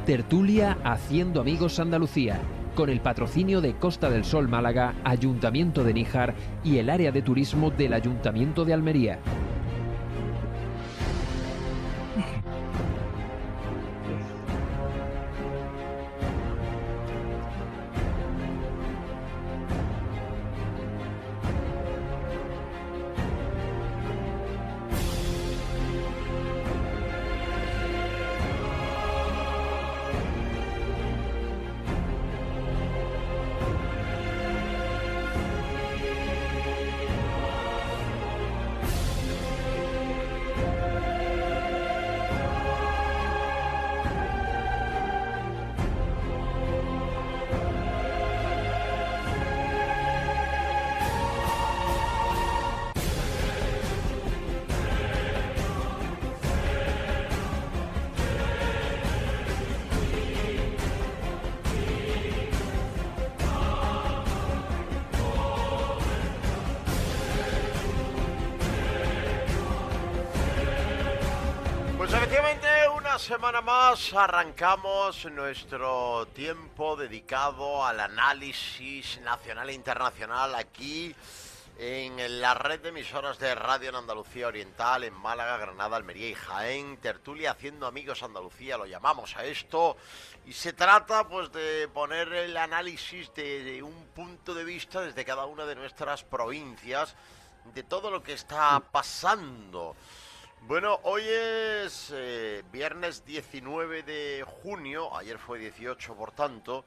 Tertulia Haciendo Amigos Andalucía, con el patrocinio de Costa del Sol Málaga, Ayuntamiento de Níjar y el área de turismo del Ayuntamiento de Almería. Semana más arrancamos nuestro tiempo dedicado al análisis nacional e internacional aquí en la red de emisoras de radio en Andalucía Oriental, en Málaga, Granada, Almería y Jaén. Tertulia Haciendo Amigos Andalucía, lo llamamos a esto, y se trata pues de poner el análisis de un punto de vista desde cada una de nuestras provincias de todo lo que está pasando. Bueno, hoy es viernes 19 de junio, ayer fue 18 por tanto,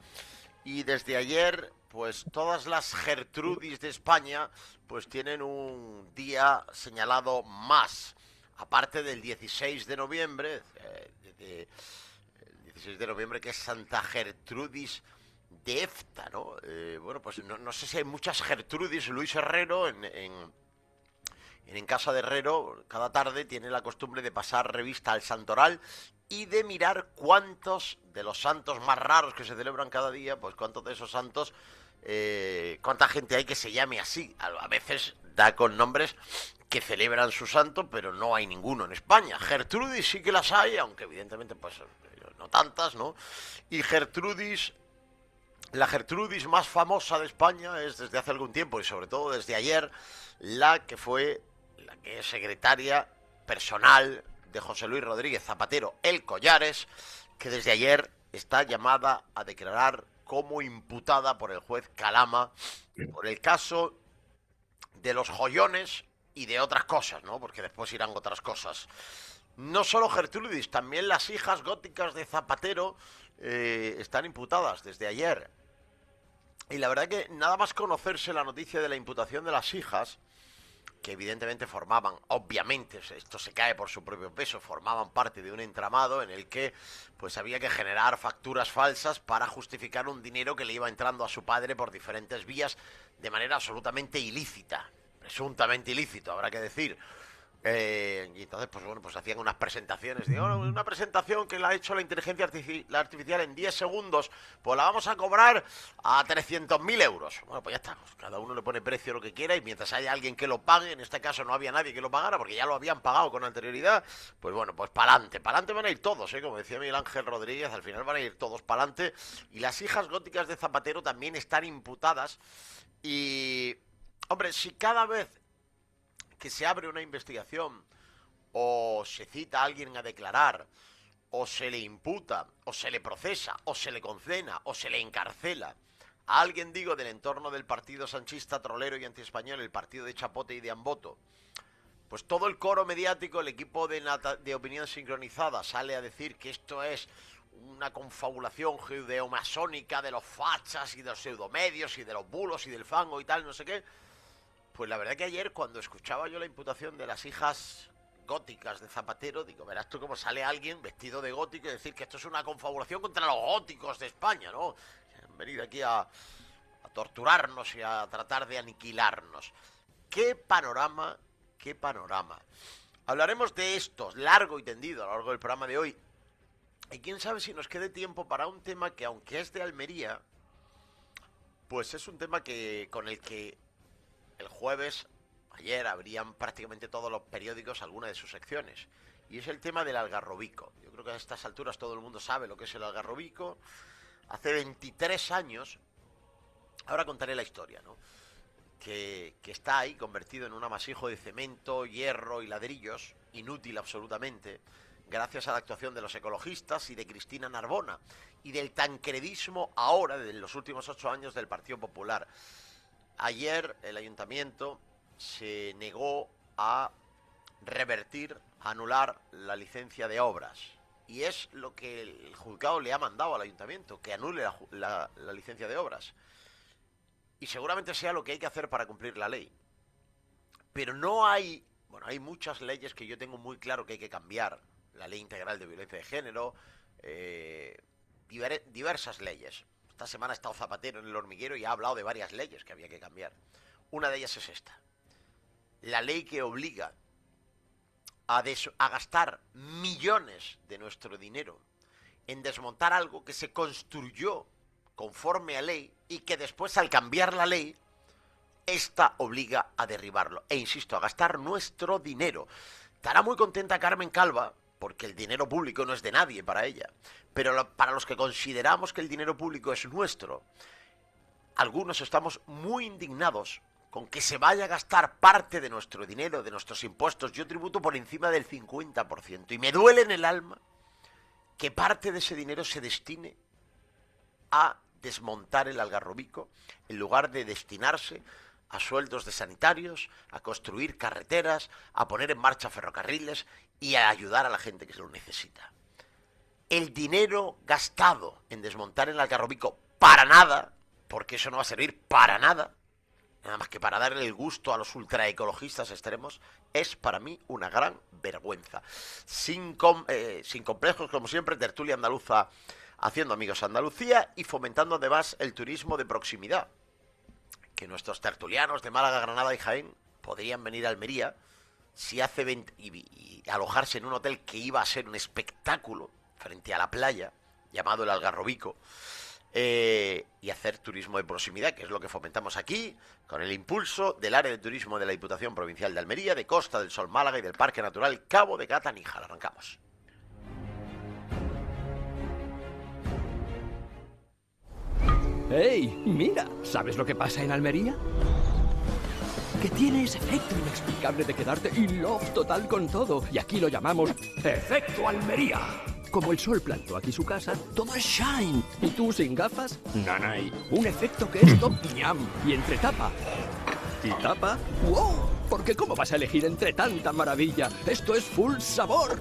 y desde ayer pues todas las Gertrudis de España pues tienen un día señalado más, aparte del 16 de noviembre, el 16 de noviembre que es Santa Gertrudis de Efta, ¿no? Bueno, pues no sé si hay muchas Gertrudis. Luis Herrero en Casa de Herrero, cada tarde tiene la costumbre de pasar revista al santoral y de mirar cuántos de los santos más raros que se celebran cada día, pues cuántos de esos santos, cuánta gente hay que se llame así. A veces da con nombres que celebran su santo, pero no hay ninguno en España. Gertrudis sí que las hay, aunque evidentemente pues no tantas, ¿no? Y Gertrudis, la Gertrudis más famosa de España es desde hace algún tiempo y sobre todo desde ayer, la que es secretaria personal de José Luis Rodríguez Zapatero, el Collares, que desde ayer está llamada a declarar como imputada por el juez Calama por el caso de los joyones y de otras cosas, ¿no? Porque después irán otras cosas. No solo Gertrudis, también las hijas góticas de Zapatero están imputadas desde ayer. Y la verdad que nada más conocerse la noticia de la imputación de las hijas, que evidentemente formaban, obviamente, esto se cae por su propio peso, formaban parte de un entramado en el que pues había que generar facturas falsas para justificar un dinero que le iba entrando a su padre por diferentes vías de manera absolutamente ilícita, presuntamente ilícito, habrá que decir. Y entonces, pues bueno, pues hacían unas presentaciones. Digo, una presentación que la ha hecho la inteligencia artificial en 10 segundos, pues la vamos a cobrar a 300.000 euros. Bueno, pues ya está, pues cada uno le pone precio lo que quiera y mientras haya alguien que lo pague, en este caso no había nadie que lo pagara porque ya lo habían pagado con anterioridad, pues bueno, pues para adelante van a ir todos, como decía Miguel Ángel Rodríguez, al final van a ir todos para adelante. Y las hijas góticas de Zapatero también están imputadas y, hombre, si cada vez que se abre una investigación o se cita a alguien a declarar o se le imputa o se le procesa o se le condena o se le encarcela a alguien, digo, del entorno del partido sanchista trolero y antiespañol, el partido de Chapote y de Amboto, pues todo el coro mediático, el equipo de opinión sincronizada sale a decir que esto es una confabulación judeomasónica de los fachas y de los pseudomedios y de los bulos y del fango y tal, no sé qué. Pues la verdad que ayer, cuando escuchaba yo la imputación de las hijas góticas de Zapatero, digo, verás tú cómo sale alguien vestido de gótico y decir que esto es una confabulación contra los góticos de España, ¿no? Han venido aquí a torturarnos y a tratar de aniquilarnos. ¡Qué panorama, qué panorama! Hablaremos de esto largo y tendido a lo largo del programa de hoy. Y quién sabe si nos quede tiempo para un tema que, aunque es de Almería, pues es un tema con el que el jueves, ayer, abrían prácticamente todos los periódicos alguna de sus secciones. y es el tema del algarrobico. Yo creo que a estas alturas todo el mundo sabe lo que es el algarrobico. Hace 23 años, ahora contaré la historia, ¿no? Que está ahí convertido en un amasijo de cemento, hierro y ladrillos, inútil absolutamente, gracias a la actuación de los ecologistas y de Cristina Narbona, y del tancredismo ahora, de los últimos 8 años, del Partido Popular. Ayer el ayuntamiento se negó a revertir, a anular la licencia de obras. Y es lo que el juzgado le ha mandado al ayuntamiento, que anule la licencia de obras. Y seguramente sea lo que hay que hacer para cumplir la ley. Pero no hay... Bueno, hay muchas leyes que yo tengo muy claro que hay que cambiar. La ley integral de violencia de género, diversas leyes. Esta semana ha estado Zapatero en El Hormiguero y ha hablado de varias leyes que había que cambiar. Una de ellas es esta. La ley que obliga a gastar millones de nuestro dinero en desmontar algo que se construyó conforme a ley y que después, al cambiar la ley, esta obliga a derribarlo. E insisto, a gastar nuestro dinero. Estará muy contenta Carmen Calva, porque el dinero público no es de nadie para ella. Pero para los que consideramos que el dinero público es nuestro, algunos estamos muy indignados con que se vaya a gastar parte de nuestro dinero, de nuestros impuestos. Yo tributo por encima del 50%. Y me duele en el alma que parte de ese dinero se destine a desmontar el algarrobico, en lugar de destinarse a sueldos de sanitarios, a construir carreteras, a poner en marcha ferrocarriles y a ayudar a la gente que se lo necesita. El dinero gastado en desmontar el algarrobico para nada, porque eso no va a servir para nada, nada más que para darle el gusto a los ultraecologistas extremos, es para mí una gran vergüenza. Sin complejos, como siempre, tertulia andaluza haciendo amigos a Andalucía y fomentando además el turismo de proximidad. Que nuestros tertulianos de Málaga, Granada y Jaén podrían venir a Almería si hace 20, y alojarse en un hotel que iba a ser un espectáculo frente a la playa, llamado el Algarrobico, y hacer turismo de proximidad, que es lo que fomentamos aquí, con el impulso del área de turismo de la Diputación Provincial de Almería, de Costa del Sol Málaga y del Parque Natural Cabo de Gata Níjar. Arrancamos. ¡Hey! Mira, ¿sabes lo que pasa en Almería? Que tiene ese efecto inexplicable de quedarte in love total con todo. Y aquí lo llamamos Efecto Almería. Como el sol plantó aquí su casa, todo es shine. ¿Y tú sin gafas? Nanay. Un efecto que es top ñam. Y entre tapa y tapa, ¡wow! Porque ¿cómo vas a elegir entre tanta maravilla? Esto es full sabor.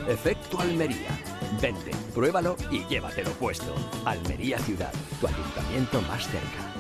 Efecto Almería. Vente, pruébalo y llévatelo puesto. Almería Ciudad, tu ayuntamiento más cerca.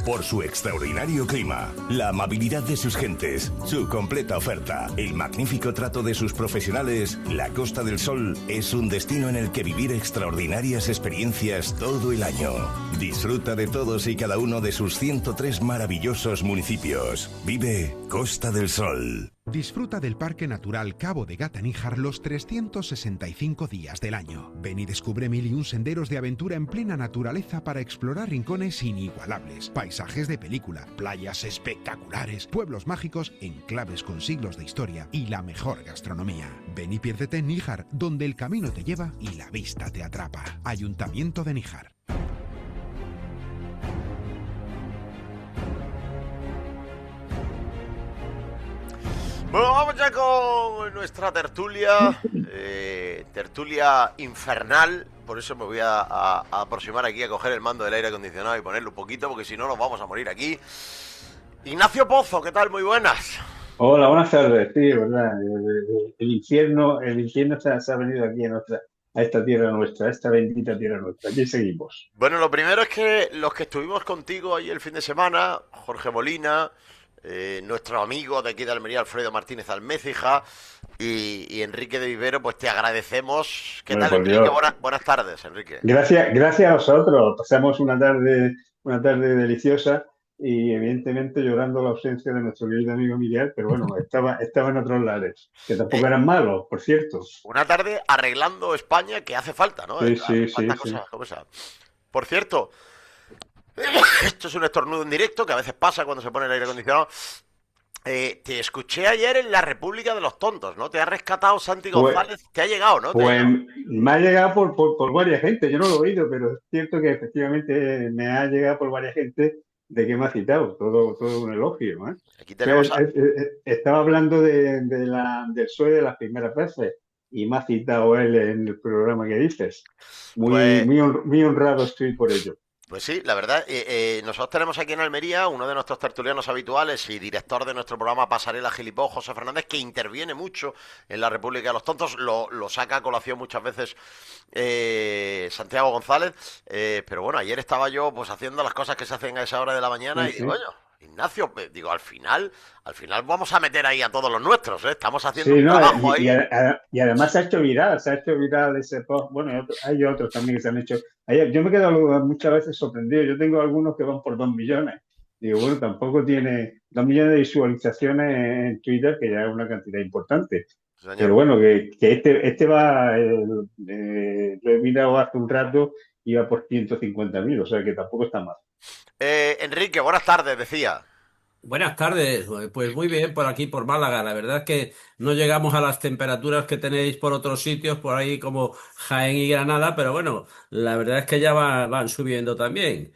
Por su extraordinario clima, la amabilidad de sus gentes, su completa oferta, el magnífico trato de sus profesionales, la Costa del Sol es un destino en el que vivir extraordinarias experiencias todo el año. Disfruta de todos y cada uno de sus 103 maravillosos municipios. Vive Costa del Sol. Disfruta del Parque Natural Cabo de Gata Níjar los 365 días del año. Ven y descubre 1001 senderos de aventura en plena naturaleza para explorar rincones inigualables, paisajes de película, playas espectaculares, pueblos mágicos, enclaves con siglos de historia y la mejor gastronomía. Ven y piérdete en Níjar, donde el camino te lleva y la vista te atrapa. Ayuntamiento de Níjar. Bueno, vamos ya con nuestra tertulia, tertulia infernal. Por eso me voy a aproximar aquí a coger el mando del aire acondicionado y ponerlo un poquito, porque si no nos vamos a morir aquí. Ignacio Pozo, ¿qué tal? Muy buenas. Hola, buenas tardes. Sí, verdad. El infierno se ha venido aquí a esta tierra nuestra, a esta bendita tierra nuestra. Aquí seguimos. Bueno, lo primero es que los que estuvimos contigo ahí el fin de semana, Jorge Molina, nuestro amigo de aquí de Almería, Alfredo Martínez Almécija y Enrique de Vivero, pues te agradecemos. ¿Qué tal, Enrique? Buenas tardes, Enrique. Gracias a vosotros. Pasamos una tarde deliciosa y evidentemente llorando la ausencia de nuestro querido amigo Miguel, pero bueno, estaba en otros lares, que tampoco eran malos, por cierto. Una tarde arreglando España, que hace falta, ¿no? Sí. Cosas como esa. Por cierto, esto es un estornudo en directo que a veces pasa cuando se pone el aire acondicionado. Te escuché ayer en la República de los Tontos, ¿no? Te ha rescatado Santi Pues, González, te ha llegado, ¿no? Te ha pues llegado. me ha llegado por varias gente, yo no lo he oído, pero es cierto que efectivamente me ha llegado por varias gente de que me ha citado, todo un elogio, ¿eh? Aquí Que tenemos a... estaba hablando del PSOE de las primeras veces y me ha citado él en el programa que dices. Pues Muy honrado estoy por ello. Pues sí, la verdad, nosotros tenemos aquí en Almería uno de nuestros tertulianos habituales y director de nuestro programa Pasarela Gilipó, José Fernández, que interviene mucho en la República de los Tontos, lo saca a colación muchas veces Santiago González, pero bueno, ayer estaba yo pues haciendo las cosas que se hacen a esa hora de la mañana Sí, y digo, sí. oye, Ignacio, digo, al final vamos a meter ahí a todos los nuestros, ¿eh? Estamos haciendo Sí, un no, trabajo ahí. y además se ha hecho viral ese post. Bueno, hay otros también que se han hecho. Yo me quedo muchas veces sorprendido. Yo tengo algunos que van por 2 millones. Digo, bueno, tampoco tiene 2 millones de visualizaciones en Twitter, que ya es una cantidad importante. Señor. Pero bueno, que este va, lo he mirado hace un rato, iba por 150.000, o sea que tampoco está mal. Enrique, buenas tardes, decía. Buenas tardes, pues muy bien por aquí, por Málaga. La verdad es que no llegamos a las temperaturas que tenéis por otros sitios, por ahí como Jaén y Granada, pero bueno, la verdad es que ya van subiendo también.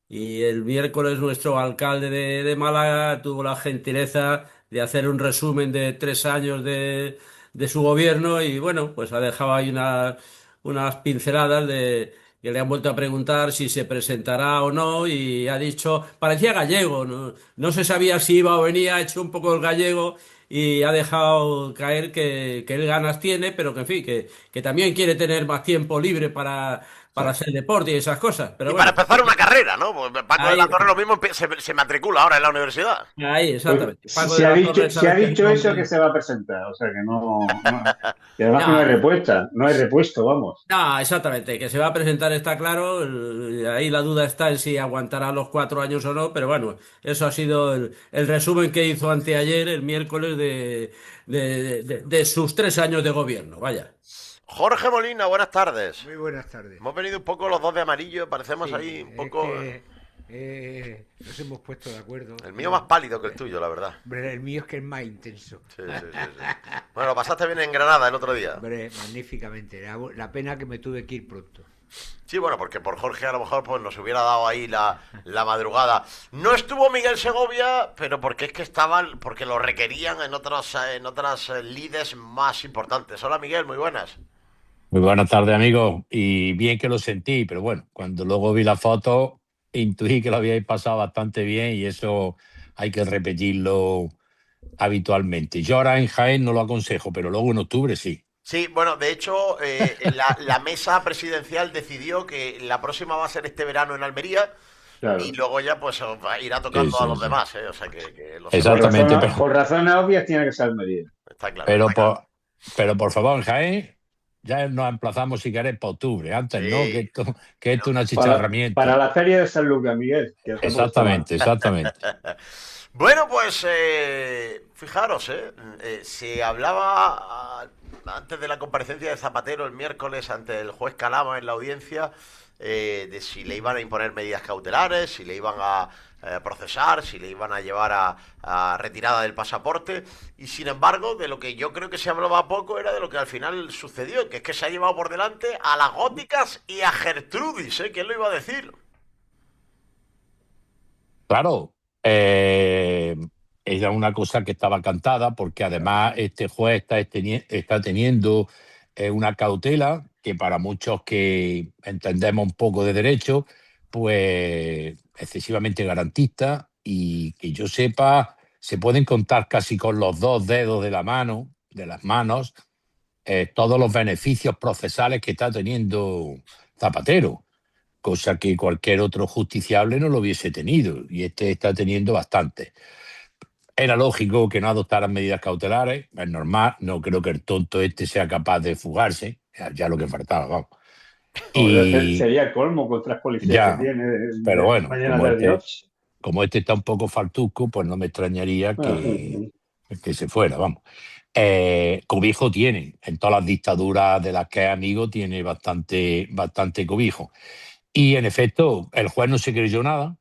Y el miércoles nuestro alcalde de Málaga tuvo la gentileza de hacer un resumen de 3 años de su gobierno y bueno, pues ha dejado ahí unas pinceladas de que le han vuelto a preguntar si se presentará o no y ha dicho, parecía gallego, no se sabía si iba o venía, ha hecho un poco el gallego y ha dejado caer que él ganas tiene, pero que en fin, que también quiere tener más tiempo libre para hacer deporte y esas cosas. Pero Y para bueno, empezar una carrera, ¿no? Pues Paco de ahí, la Torre lo mismo se matricula ahora en la universidad. ahí, Pues exactamente. Paco de la Torre, se ha sabes que es un dicho eso que hombre. se va a presentar, o sea que y además que no hay No, respuesta, no hay repuesto, vamos. no, exactamente, que se va a presentar está claro, ahí la duda está en si aguantará los 4 años o no, pero bueno, eso ha sido el resumen que hizo anteayer, el miércoles, de sus 3 años de gobierno, vaya. Jorge Molina, buenas tardes. Muy buenas tardes. Hemos venido un poco los dos de amarillo, parecemos ahí Sí, un es poco... que nos hemos puesto de acuerdo. El mío más pálido que el tuyo, la verdad. Hombre, el mío es que es más intenso. Sí, sí, sí, sí. Bueno, pasaste bien en Granada el otro día. Hombre, magníficamente. La pena que me tuve que ir pronto. Sí, bueno, porque por Jorge a lo mejor pues nos hubiera dado ahí la madrugada. No estuvo Miguel Segovia, pero porque es que estaban, porque lo requerían en otras lides más importantes. Hola Miguel, muy buenas. Muy buenas tardes, amigos. Y bien que lo sentí, pero bueno, cuando luego vi la foto, intuí que lo habíais pasado bastante bien y eso hay que repetirlo habitualmente. Yo ahora en Jaén no lo aconsejo, pero luego en octubre sí. Sí, bueno, de hecho, la mesa presidencial decidió que la próxima va a ser este verano en Almería y Claro. luego ya pues irá Sí, tocando a sí, los sí. demás, ¿eh? O sea que lo sepa. Exactamente, Por razones obvias tiene que ser medida. Está claro, pero está claro. por favor, en Jaén ya nos emplazamos si queréis para octubre. Antes no, Sí. que esto es un Para achicharramiento. la feria de San Lucas, Miguel, que tampoco está mal. Exactamente, exactamente. Bueno, pues fijaros, se hablaba antes de la comparecencia de Zapatero el miércoles ante el juez Calama en la audiencia de si le iban a imponer medidas cautelares, si le iban a procesar, si le iban a llevar a retirada del pasaporte y sin embargo de lo que yo creo que se hablaba poco era de lo que al final sucedió, que es que se ha llevado por delante a las góticas y a Gertrudis, ¿eh? ¿Quién lo iba a decir? Claro, era una cosa que estaba cantada porque además este juez está teniendo una cautela que para muchos que entendemos un poco de derecho, pues excesivamente garantista y que yo sepa, se pueden contar casi con los dos dedos de las manos, todos los beneficios procesales que está teniendo Zapatero, cosa que cualquier otro justiciable no lo hubiese tenido, y este está teniendo bastante. Era lógico que no adoptaran medidas cautelares, es normal, no creo que el tonto este sea capaz de fugarse, ya lo que faltaba, vamos. Y Sería el colmo con tres policías que ya, tiene pero de bueno, mañana de Dios. como este está un poco faltuco, pues no me extrañaría que se fuera, vamos. Cobijo tiene, en todas las dictaduras de las que es amigo, tiene bastante cobijo. Y en efecto, el juez no se creyó nada,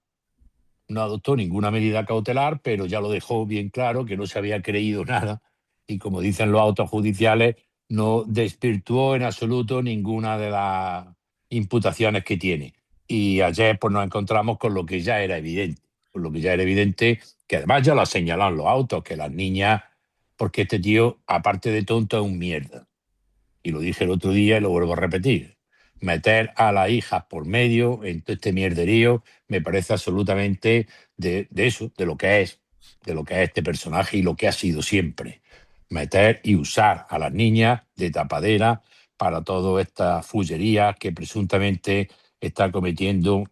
no adoptó ninguna medida cautelar, pero ya lo dejó bien claro que no se había creído nada y, como dicen los autos judiciales, no desvirtuó en absoluto ninguna de las imputaciones que tiene. Y ayer pues nos encontramos con lo que ya era evidente, que además ya lo señalan los autos, que las niñas, porque este tío, aparte de tonto, es un mierda. Y lo dije el otro día y lo vuelvo a repetir. Meter a las hijas por medio en todo este mierderío me parece absolutamente de eso, de lo que es este personaje y lo que ha sido siempre. Meter y usar a las niñas de tapadera para todas estas fullerías que presuntamente está cometiendo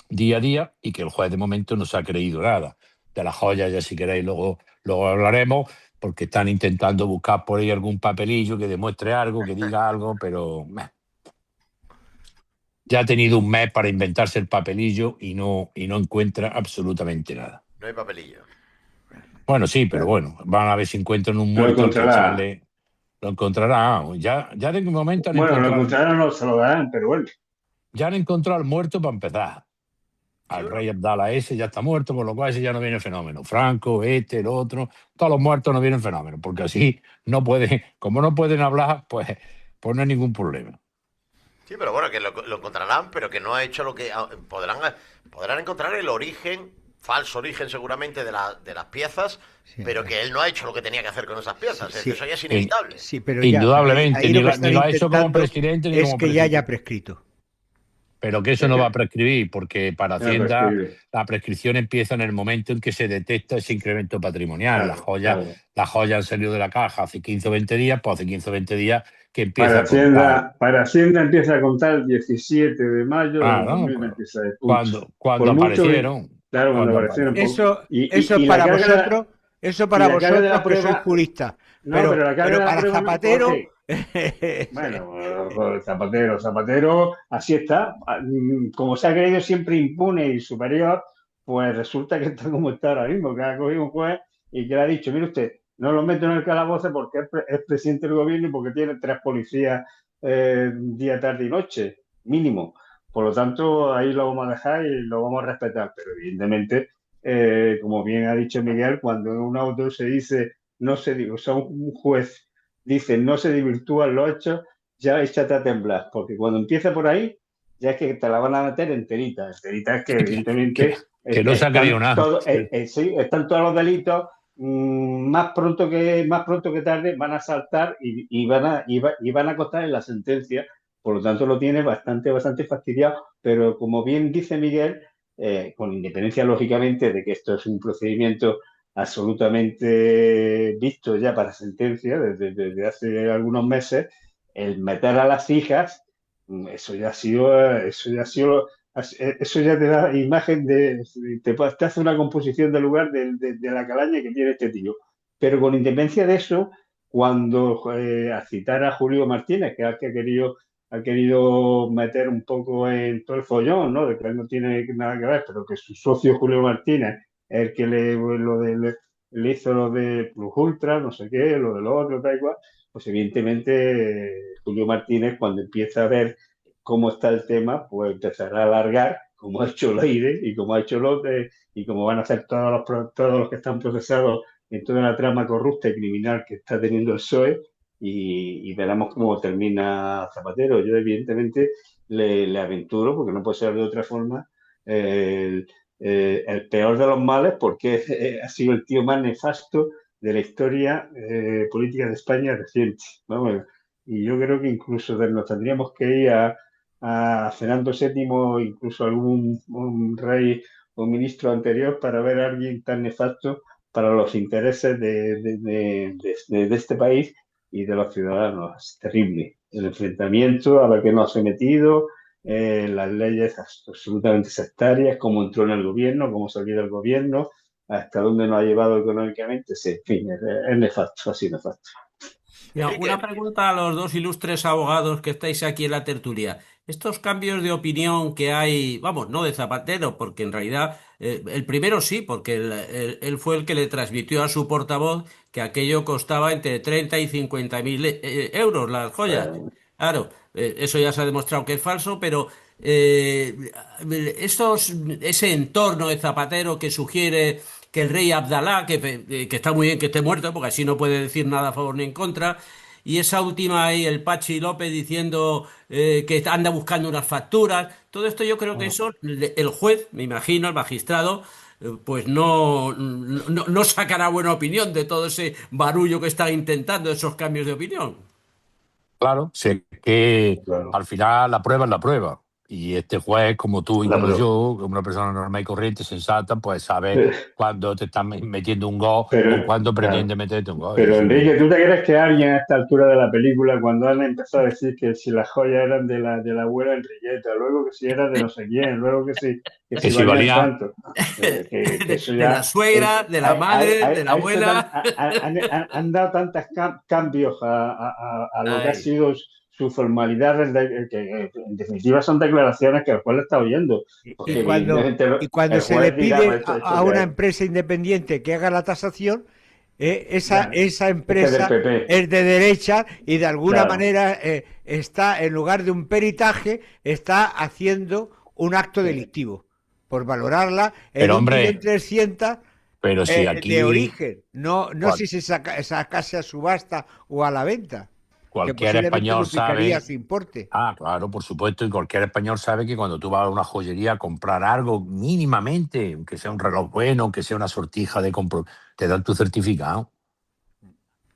día a día y que el juez de momento no se ha creído nada. De las joyas ya, si queréis, luego hablaremos, porque están intentando buscar por ahí algún papelillo que demuestre algo, que diga algo, pero ya ha tenido un mes para inventarse el papelillo y no encuentra absolutamente nada. No hay papelillo. Bueno, sí, pero bueno, van a ver si encuentran un muerto que sale. Lo encontrarán. Ya de un momento han encontrado. Lo encontrarán, no se lo darán, pero bueno. Ya han encontrado al muerto para empezar. Al rey Abdala ese ya está muerto, por lo cual ese ya no viene fenómeno. Franco, el otro, todos los muertos no vienen fenómeno, porque así no pueden, como no pueden hablar, pues no hay ningún problema. Sí, pero bueno, que lo encontrarán, pero que no ha hecho lo que... Podrán encontrar el origen, falso origen seguramente, de las piezas, sí, pero que él no ha hecho lo que tenía que hacer con esas piezas. Sí, eso ya es inevitable. Sí, pero indudablemente, ni lo ha hecho como presidente ni como presidente. Es que ya haya prescrito. Pero que eso no va a prescribir, porque para Hacienda la prescripción empieza en el momento en que se detecta ese incremento patrimonial. Las joyas han salido de la caja hace 15 o 20 días, pues hace 15 o 20 días que empieza a contar. Para Hacienda empieza a contar el 17 de mayo de 2026. Cuando aparecieron. Claro, cuando aparecieron. Eso para vosotros, que sois juristas. Pero para Zapatero... Bueno, Zapatero, así está. Como se ha creído siempre impune y superior, pues resulta que está como está ahora mismo, que ha cogido un juez y que le ha dicho, mire usted, no lo meto en el calabozo porque es presidente del gobierno y porque tiene 3 policías día, tarde y noche, mínimo. Por lo tanto, ahí lo vamos a dejar y lo vamos a respetar. Pero evidentemente, como bien ha dicho Miguel, cuando en un auto se dice, un juez dice, no se desvirtúan los hechos, ya échate a temblar, porque cuando empieza por ahí, ya es que te la van a meter enterita. Enterita es que evidentemente... que no se ha caído nada. Sí, están todos los delitos, más pronto que tarde van a saltar y van a costar en la sentencia. Por lo tanto, lo tiene bastante fastidiado, pero como bien dice Miguel, con independencia, lógicamente, de que esto es un procedimiento absolutamente visto ya para sentencia desde hace algunos meses, el meter a las hijas, eso ya te da imagen te hace una composición del lugar de la calaña que tiene este tío. Pero con independencia de eso, cuando a citar a Julio Martínez, que es el que ha querido meter un poco en todo el follón, ¿no? De que él no tiene nada que ver, pero que su socio Julio Martínez el que le hizo lo de Plus Ultra, no sé qué, lo de lo otro, tal y cual, pues evidentemente Julio Martínez, cuando empieza a ver cómo está el tema, pues empezará a alargar, como ha hecho Leire y como ha hecho Lotte y como van a hacer todos los que están procesados en toda la trama corrupta y criminal que está teniendo el PSOE, y veremos cómo termina Zapatero. Yo evidentemente le aventuro, porque no puede ser de otra forma, el peor de los males, porque ha sido el tío más nefasto de la historia política de España reciente. Vamos, y yo creo que incluso nos tendríamos que ir a Fernando VII, incluso algún un rey o ministro anterior, para ver a alguien tan nefasto para los intereses de este país y de los ciudadanos. Es terrible. El enfrentamiento a lo que nos ha metido, las leyes absolutamente sectarias, cómo entró en el gobierno, cómo salió del gobierno, hasta dónde nos ha llevado económicamente. Sí, en fin, es nefasto, así nefasto. Una pregunta a los dos ilustres abogados que estáis aquí en la tertulia. Estos cambios de opinión que hay, vamos, no de Zapatero, porque en realidad el primero sí, porque él fue el que le transmitió a su portavoz que aquello costaba entre 30 y 50.000 euros las joyas. Claro, eso ya se ha demostrado que es falso, pero eh, ese entorno de Zapatero que sugiere que el rey Abdalá, que está muy bien que esté muerto, porque así no puede decir nada a favor ni en contra, y esa última ahí, el Pachi López diciendo que anda buscando unas facturas, todo esto yo creo que eso, el juez, me imagino, el magistrado, pues no sacará buena opinión de todo ese barullo que está intentando, esos cambios de opinión. Claro, sé que Claro. al final la prueba es la prueba. Y este juez, como tú y La como prueba. yo, una persona normal y corriente, sensata, pues sabe Eh, cuándo te están metiendo un gol o Pero, cuándo claro. pretende meterte un gol. Pero Eso Enrique, no. ¿tú te crees que alguien a esta altura de la película, cuando han empezado a decir que si las joyas eran de la abuela Enriqueta, luego que si era de no sé quién, luego que Que si si valían valía. tanto, que eso De la ya suegra, de la madre, de la ha hecho abuela. han dado tantos cambios a lo que ha Ay. sido su formalidad, que en definitiva son declaraciones que el juez le está oyendo, Y porque cuando, evidentemente y cuando el se le juez dirá, pide "Pues esto a qué una es". empresa independiente que haga la tasación, Ya, esa es que es del empresa PP, es de derecha y de alguna claro. manera está, en lugar de un peritaje, está haciendo un acto Sí. delictivo por valorarla en Pero un millón hombre, trescientos pero si de aquí origen, no cual- si se sacase a subasta o a la venta, que cualquier posiblemente español duplicaría sabe. su importe. Ah, claro, por supuesto, y cualquier español sabe que cuando tú vas a una joyería a comprar algo mínimamente, aunque sea un reloj bueno, aunque sea una sortija de compro, te dan tu certificado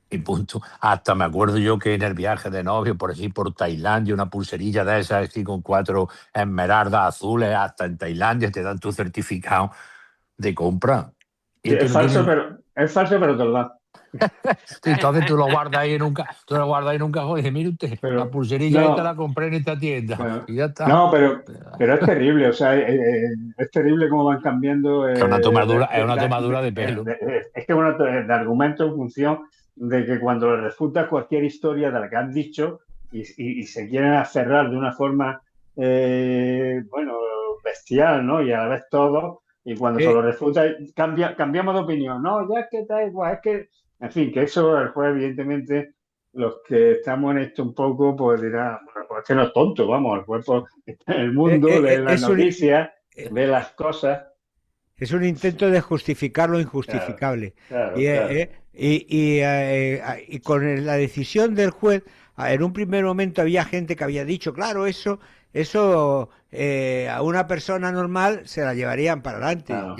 y punto. Hasta me acuerdo yo que en el viaje de novio, por así, por Tailandia, una pulserilla de esas así con 4 esmeraldas azules, hasta en Tailandia te dan tu certificado de compra. Sí, Y tú no tienes. es falso, pero te lo dan. Entonces tú lo guardas ahí en tú lo guardas ahí en un cajón y dices, mire usted, la Pero pulserilla esta la no, compré en esta tienda pero, y ya está. no, pero es terrible, o sea, es terrible cómo van cambiando Que es una tomadura de pelo. es que bueno, de argumento en función de que cuando le refutas cualquier historia de la que han dicho y se quieren aferrar de una forma, bueno, bestial, ¿no? Y a la vez todo, y cuando se lo Eh, refuta, cambiamos de opinión, no, ya es que está igual, es que, en fin, que eso el juez, evidentemente, los que estamos en esto un poco, pues dirá, bueno, pues es que no es tonto, vamos, el cuerpo está en el mundo, lee las es noticias, eh, ve las cosas. Es un intento de justificar lo Claro, injustificable. claro, claro. Y con la decisión del juez, en un primer momento había gente que había dicho, claro, eso a una persona normal se la llevarían para adelante, Claro.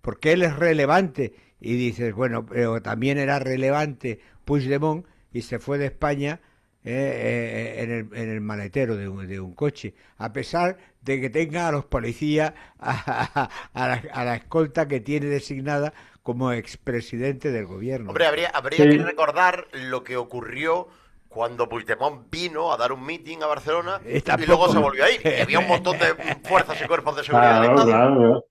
porque él es relevante. Y dices, bueno, pero también era relevante Puigdemont y se fue de España en el maletero de un coche, a pesar de que tenga a los policías, a la escolta que tiene designada como expresidente del gobierno. Hombre, habría que Sí, recordar lo que ocurrió cuando Puigdemont vino a dar un meeting a Barcelona y luego se Tampoco. volvió a ir. Y había un montón de fuerzas y cuerpos de seguridad del claro, Estado. claro,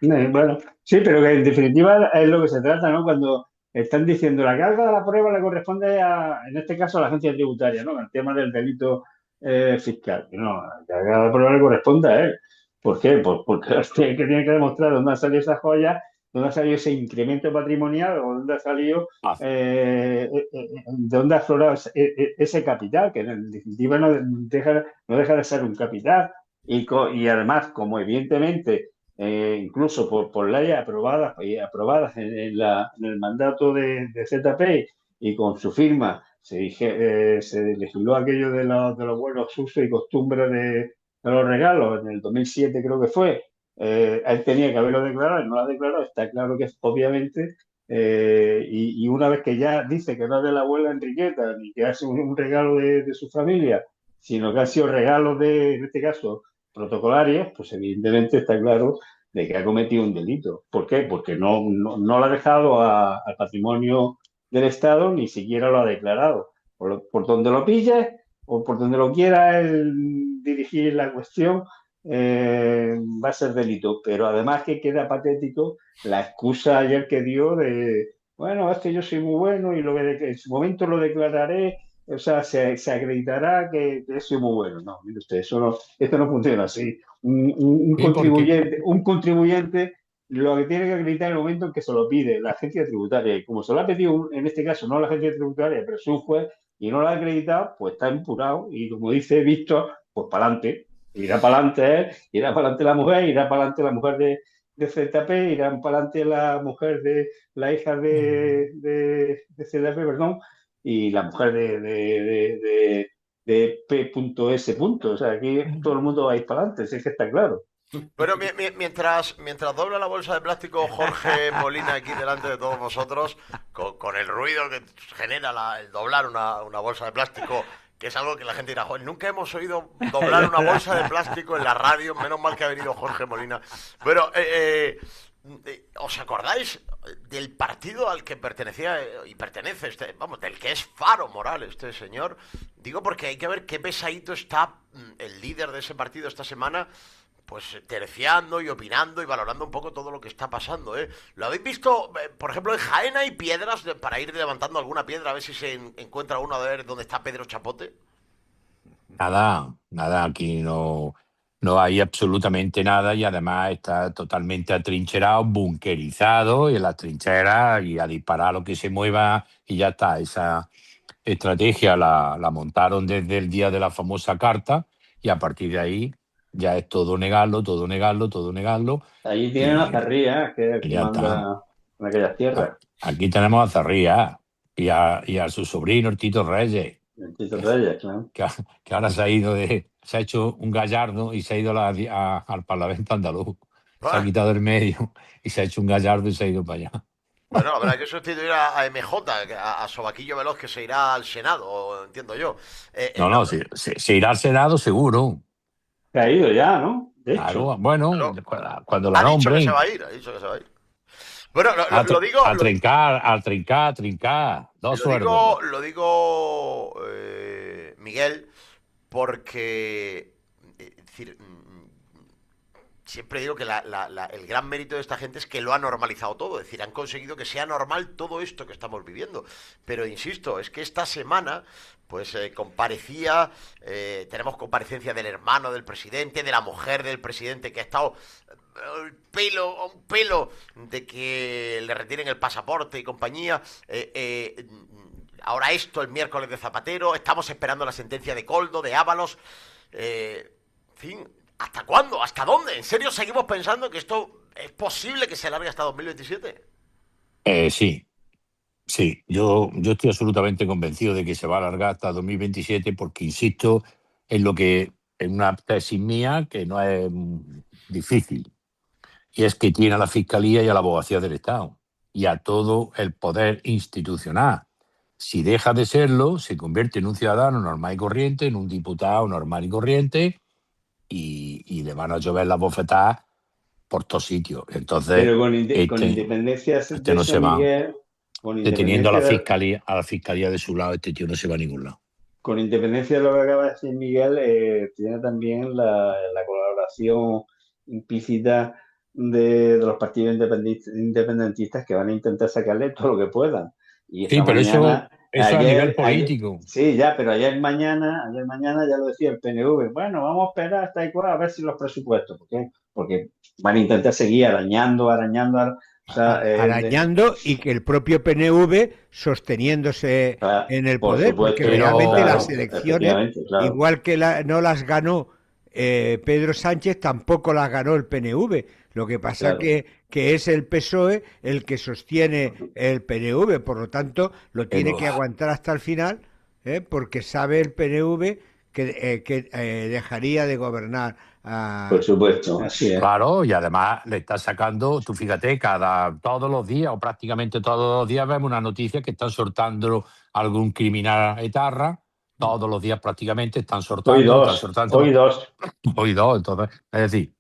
claro. Bueno, sí, pero que en definitiva es lo que se trata, ¿no? Cuando están diciendo la carga de la prueba le corresponde a, en este caso, a la agencia tributaria, ¿no? El tema del delito fiscal. No, la carga de la prueba le corresponde a él. ¿Por qué? Pues porque que tiene que demostrar dónde ha salido esa joya, dónde ha salido ese incremento patrimonial o dónde ha salido, Ah, de dónde ha aflorado ese capital, que en definitiva no deja de ser un capital. Y además, como evidentemente incluso por leyes aprobadas en el mandato de ZP y con su firma se legisló aquello de los buenos usos y costumbres de los regalos en el 2007 creo que fue. Él tenía que haberlo declarado, no lo ha declarado, está claro que es obviamente, y una vez que ya dice que no es de la abuela Enriqueta ni que hace un regalo de su familia, sino que ha sido regalos en este caso, protocolarios, pues evidentemente está claro de que ha cometido un delito. ¿Por qué? Porque no lo ha dejado al patrimonio del Estado, ni siquiera lo ha declarado. Por donde lo pille o por donde lo quiera él dirigir la cuestión, va a ser delito. Pero además que queda patético la excusa ayer que dio de, bueno, es que yo soy muy bueno y que en su momento lo declararé, o sea, se acreditará que soy muy bueno. No, mire usted, esto no funciona así. sí, porque. Un contribuyente lo que tiene que acreditar en el momento en que se lo pide la agencia tributaria. Y como se lo ha pedido, en este caso, no la agencia tributaria, pero es un juez, y no lo ha acreditado, pues está imputado. Y como dice Víctor, pues para adelante. irá para adelante la mujer, irá para adelante la mujer de ZP, irán para adelante la mujer de la hija de CDP, perdón, y la mujer de P.S. O sea, aquí todo el mundo va a ir para adelante, si es que está claro. Pero mientras dobla la bolsa de plástico Jorge Molina aquí delante de todos vosotros, con el ruido que genera el doblar una bolsa de plástico, que es algo que la gente dirá, "Joder, nunca hemos oído doblar una bolsa de plástico en la radio, menos mal que ha venido Jorge Molina". Pero, ¿os acordáis del partido al que pertenecía y pertenece del que es Faro Morales, este señor? Digo porque hay que ver qué pesadito está el líder de ese partido esta semana, pues terciando y opinando y valorando un poco todo lo que está pasando, ¿eh? ¿Lo habéis visto? Por ejemplo, en Jaén hay piedras para ir levantando alguna piedra a ver si se encuentra uno, a ver dónde está Pedro Chapote. Nada, aquí no hay absolutamente nada y además está totalmente atrincherado, bunkerizado y en las trincheras y a disparar lo que se mueva y ya está. Esa estrategia la montaron desde el día de la famosa carta y a partir de ahí ya es todo negarlo, todo negarlo, todo negarlo Allí tienen a y, Zarría, que es el y que ya está. manda en aquellas tierras. Aquí tenemos a Zarría y a su sobrino, el Tito Reyes, El Tito Reyes, claro. que ahora se ha hecho un gallardo y se ha ido al Parlamento andaluz. Se ha quitado el medio y se ha hecho un gallardo y se ha ido para allá. Bueno, habrá que sustituir a MJ, a Sobaquillo Veloz, que se irá al Senado, entiendo yo. No, se irá al Senado seguro. Se ha ido ya, ¿no? De hecho. Claro, bueno, Claro. cuando la Ha dicho que nombren. se va a ir, ha dicho que se va a ir. Bueno, lo digo. A trincar. Dos suerdos. Lo digo, Miguel, porque es decir, siempre digo que el gran mérito de esta gente es que lo ha normalizado todo, es decir, han conseguido que sea normal todo esto que estamos viviendo. Pero insisto, es que esta semana pues comparecía, tenemos comparecencia del hermano del presidente, de la mujer del presidente, que ha estado un pelo de que le retiren el pasaporte y compañía. Ahora esto, el miércoles de Zapatero, estamos esperando la sentencia de Coldo, de Ábalos. En fin, ¿hasta cuándo? ¿Hasta dónde? ¿En serio seguimos pensando que esto es posible que se alargue hasta 2027? Sí, yo estoy absolutamente convencido de que se va a alargar hasta 2027 porque insisto en una tesis mía que no es difícil, y es que tiene a la Fiscalía y a la Abogacía del Estado y a todo el poder institucional. Si deja de serlo, se convierte en un ciudadano normal y corriente, en un diputado normal y corriente, y le van a llover las bofetadas por todos sitios. Entonces, pero con independencia de no eso, se va. Miguel, Deteniendo a la fiscalía de su lado, este tío no se va a ningún lado. Con independencia de lo que acaba de decir Miguel, tiene también la colaboración implícita de los partidos independentistas que van a intentar sacarle todo lo que puedan. Y sí, pero mañana, eso a nivel político. Sí, ya, pero ayer mañana ya lo decía el PNV. Bueno, vamos a esperar hasta ahí a ver si los presupuestos. ¿Por qué? Porque van a intentar seguir arañando. O sea, arañando y que el propio PNV sosteniéndose en el poder, porque realmente las elecciones, igual que no las ganó Pedro Sánchez, tampoco las ganó el PNV. Lo que pasa que es el PSOE el que sostiene el PNV, por lo tanto lo tiene que aguantar hasta el final, porque sabe el PNV que dejaría de gobernar. Por supuesto, así es. Claro, y además le está sacando, tú fíjate, todos los días o prácticamente todos los días vemos una noticia que están soltando algún criminal etarra. Todos los días prácticamente están soltando. Hoy dos. Entonces, es decir,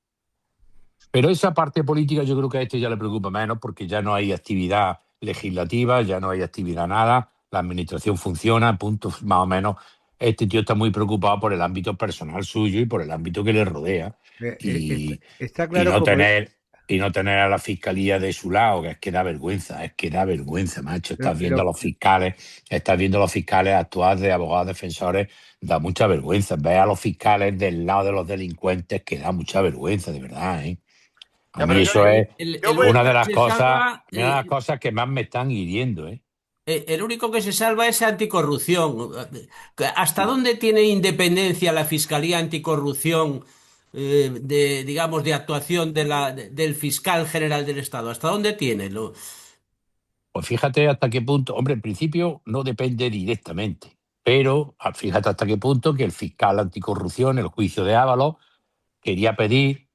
pero esa parte política yo creo que a este ya le preocupa menos porque ya no hay actividad legislativa, ya no hay actividad nada, la administración funciona, punto, más o menos. Este tío está muy preocupado por el ámbito personal suyo y por el ámbito que le rodea. Está claro y no tener a la fiscalía de su lado, que es que da vergüenza, macho. Estás viendo a los fiscales actuar de abogados defensores, da mucha vergüenza. Ver a los fiscales del lado de los delincuentes, que da mucha vergüenza, de verdad, ¿eh? A mí eso es una de las cosas que más me están hiriendo, ¿eh? El único que se salva es anticorrupción. ¿Hasta dónde tiene independencia la Fiscalía Anticorrupción digamos, de actuación del fiscal general del Estado? ¿Hasta dónde tiene? Pues fíjate hasta qué punto, hombre, en principio no depende directamente, pero fíjate hasta qué punto que el fiscal anticorrupción, el juicio de Ábalos, quería pedir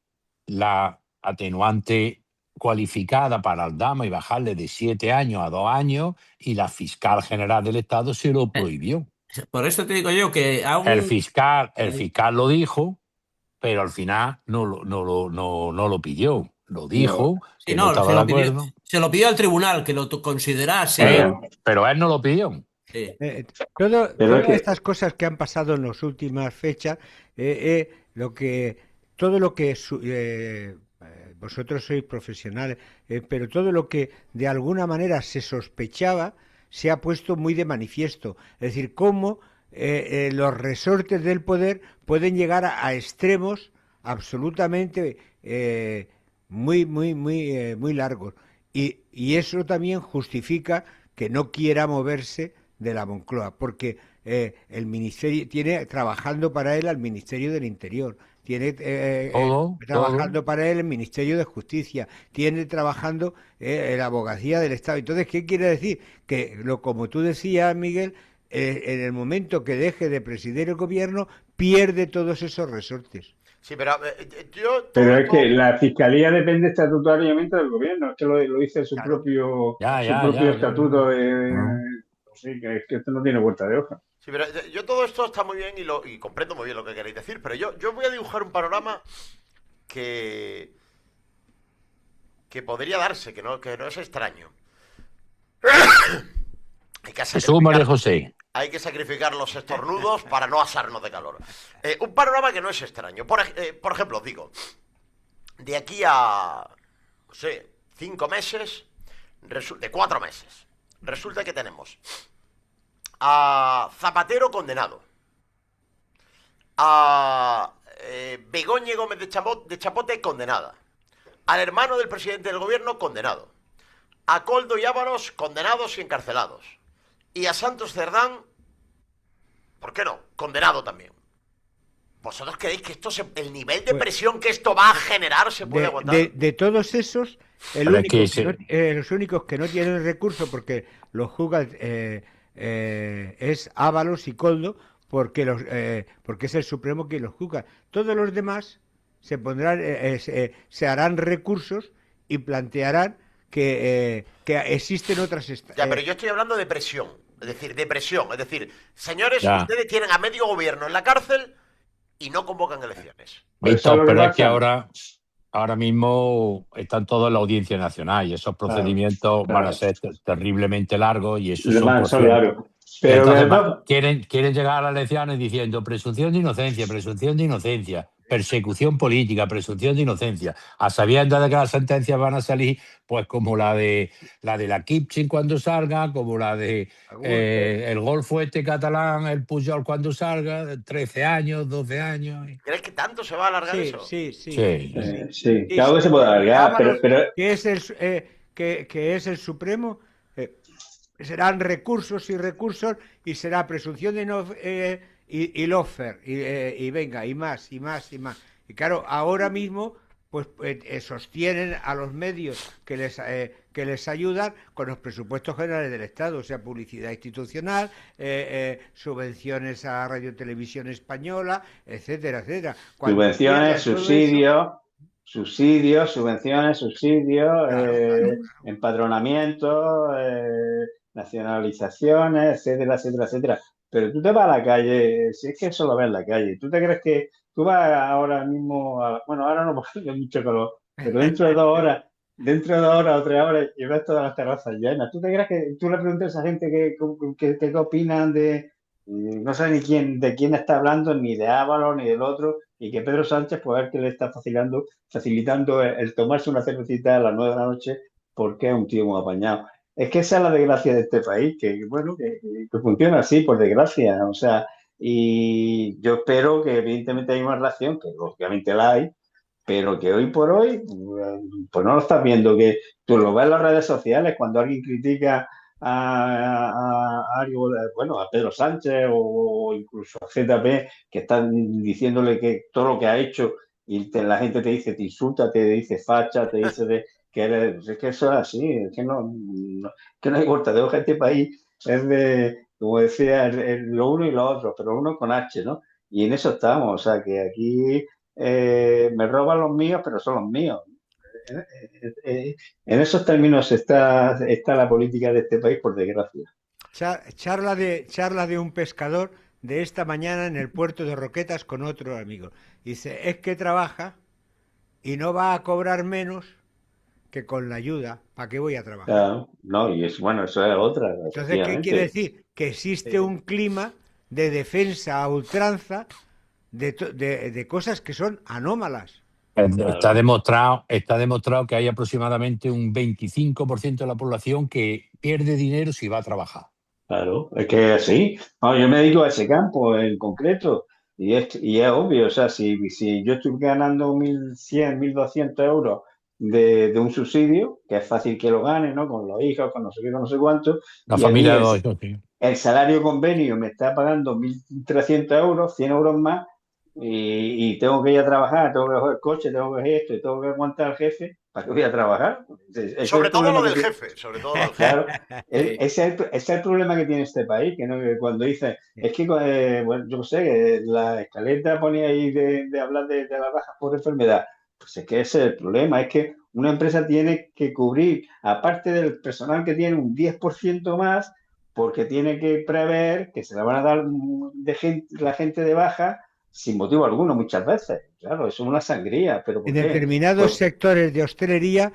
la atenuante cualificada para Aldama y bajarle de 7 años a 2 años, y la fiscal general del Estado se lo prohibió. Por eso te digo yo que El aún... fiscal lo dijo, pero al final no lo pidió. Lo No, dijo, Sí, que no no, estaba de acuerdo, se lo pidió al tribunal que lo considerase. pero él no lo pidió. Sí. pero es Todas que estas cosas que han pasado en las últimas fechas, lo que, todo lo que vosotros sois profesionales, pero todo lo que de alguna manera se sospechaba se ha puesto muy de manifiesto. Es decir, cómo los resortes del poder pueden llegar a extremos absolutamente muy largos. Y eso también justifica que no quiera moverse de la Moncloa, porque el ministerio tiene trabajando para él al Ministerio del Interior, tiene Todo. trabajando para él el Ministerio de Justicia, tiene trabajando la abogacía del Estado. Entonces, ¿qué quiere decir? Que, como tú decías, Miguel, en el momento que deje de presidir el gobierno, pierde todos esos resortes. Sí, pero yo todo Pero es que esto... la fiscalía depende estatutariamente del gobierno, es que lo dice Claro. su propio estatuto. Ah. Sí, que esto no tiene vuelta de hoja. Sí, pero yo todo esto está muy bien y comprendo muy bien lo que queréis decir, pero yo voy a dibujar un panorama que, que podría darse, que no es extraño. Hay que Jesús María sacrificar, José. hay que sacrificar los estornudos para no asarnos de calor. Un panorama que no es extraño. Por ejemplo, os digo, de aquí a, no sé, 5 meses, de 4 meses, resulta que tenemos a Zapatero condenado, a Begoña Gómez de Chapote condenada, al hermano del presidente del gobierno condenado, a Coldo y Ábalos condenados y encarcelados, y a Santos Cerdán, ¿por qué no?, condenado también. ¿Vosotros creéis que el nivel de Pues, presión que esto va a generar se puede aguantar? de todos esos, Pero es que los únicos que no tienen recurso porque los juzga es Ábalos y Coldo, porque es el Supremo quien los juzga. Todos los demás se harán recursos y plantearán que existen otras... Ya, pero yo estoy hablando de presión. Es decir, de presión. Es decir, señores, ya. ustedes tienen a medio gobierno en la cárcel y no convocan elecciones. Pues eso es Víctor, lo que pero es que pasa. ahora mismo están todos en la Audiencia Nacional y esos Claro, procedimientos van a claro. ser terriblemente largos, y esos Le son van a cuestiones. largo. Y Pero entonces ¿verdad? quieren llegar a las elecciones diciendo presunción de inocencia, persecución política, presunción de inocencia, a sabiendas de que las sentencias van a salir, pues como la Kipching cuando salga, como la de el Golfo este catalán, el Pujol cuando salga, de 13 años, 12 años. ¿Crees que tanto se va a alargar Sí, eso? sí, sí, Sí. sí. Sí, Sí, claro sí, que se puede porque alargar, Ábalos, pero que es el Supremo, serán recursos y recursos y será presunción de no, y lawfare y venga, y más, y más, y más. Y claro, ahora mismo pues sostienen a los medios que les ayudan con los presupuestos generales del Estado, o sea, publicidad institucional, subvenciones a Radio Televisión Española, etcétera, etcétera. Cuando subvenciones, pierdan todo eso, subsidios, claro, claro, claro. empadronamientos, nacionalizaciones, etcétera, etcétera, etcétera. Pero tú te vas a la calle, si es que eso lo ves en la calle, ¿tú te crees que tú vas ahora mismo, bueno, ahora no porque hay mucho calor, pero dentro de 2 horas o 3 horas y ves todas las terrazas llenas? ¿Tú te crees que tú le preguntas a esa gente qué opinan no sé ni de quién está hablando, ni de Ábalos, ni del otro, y que Pedro Sánchez, pues, ver que le está facilitando el tomarse una cervecita a las 9 de la noche porque es un tío muy apañado? Es que esa es la desgracia de este país, que bueno, que funciona así, por desgracia. O sea, y yo espero que evidentemente hay una relación, que obviamente la hay, pero que hoy por hoy, pues no lo estás viendo, que tú lo ves en las redes sociales cuando alguien critica a algo, bueno, a Pedro Sánchez o incluso a ZP, que están diciéndole que todo lo que ha hecho la gente te dice, te insulta, te dice facha, te dice que eres, es que eso es así, es que no hay vuelta de hoja. Este país es de, como decía, lo uno y lo otro, pero uno con H, ¿no? Y en eso estamos, o sea, que aquí me roban los míos, pero son los míos. En esos términos está la política de este país, por desgracia. Charla de un pescador de esta mañana en el puerto de Roquetas con otro amigo. Dice, es que trabaja y no va a cobrar menos que con la ayuda. ¿Para qué voy a trabajar? Claro, no, y bueno, eso es otra. Entonces, ¿qué quiere decir? Que existe un clima de defensa a ultranza de cosas que son anómalas. Está demostrado que hay aproximadamente un 25% de la población que pierde dinero si va a trabajar. Claro, es que así. No, yo me dedico a ese campo en concreto y es obvio, o sea, si yo estoy ganando 1.100, 1.200 € de un subsidio, que es fácil que lo gane, ¿no? Con los hijos, con no sé qué, con no sé cuánto, La y a mí familia de dos hijos, sí. el salario convenio me está pagando 1.300 €, 100 € más, y tengo que ir a trabajar, tengo que coger el coche, tengo que hacer esto y tengo que aguantar al jefe. ¿Para qué voy a trabar? Sobre todo lo del jefe, sobre todo lo del jefe. Claro, ese es el problema que tiene este país, que cuando dice, es que, bueno, yo sé, que la escaleta ponía ahí de hablar de las bajas por enfermedad. Pues es que ese es el problema, es que una empresa tiene que cubrir, aparte del personal que tiene, un 10% más, porque tiene que prever que se le van a dar la gente de baja sin motivo alguno muchas veces. Claro, eso es una sangría. ¿Pero por En qué? determinados sectores de hostelería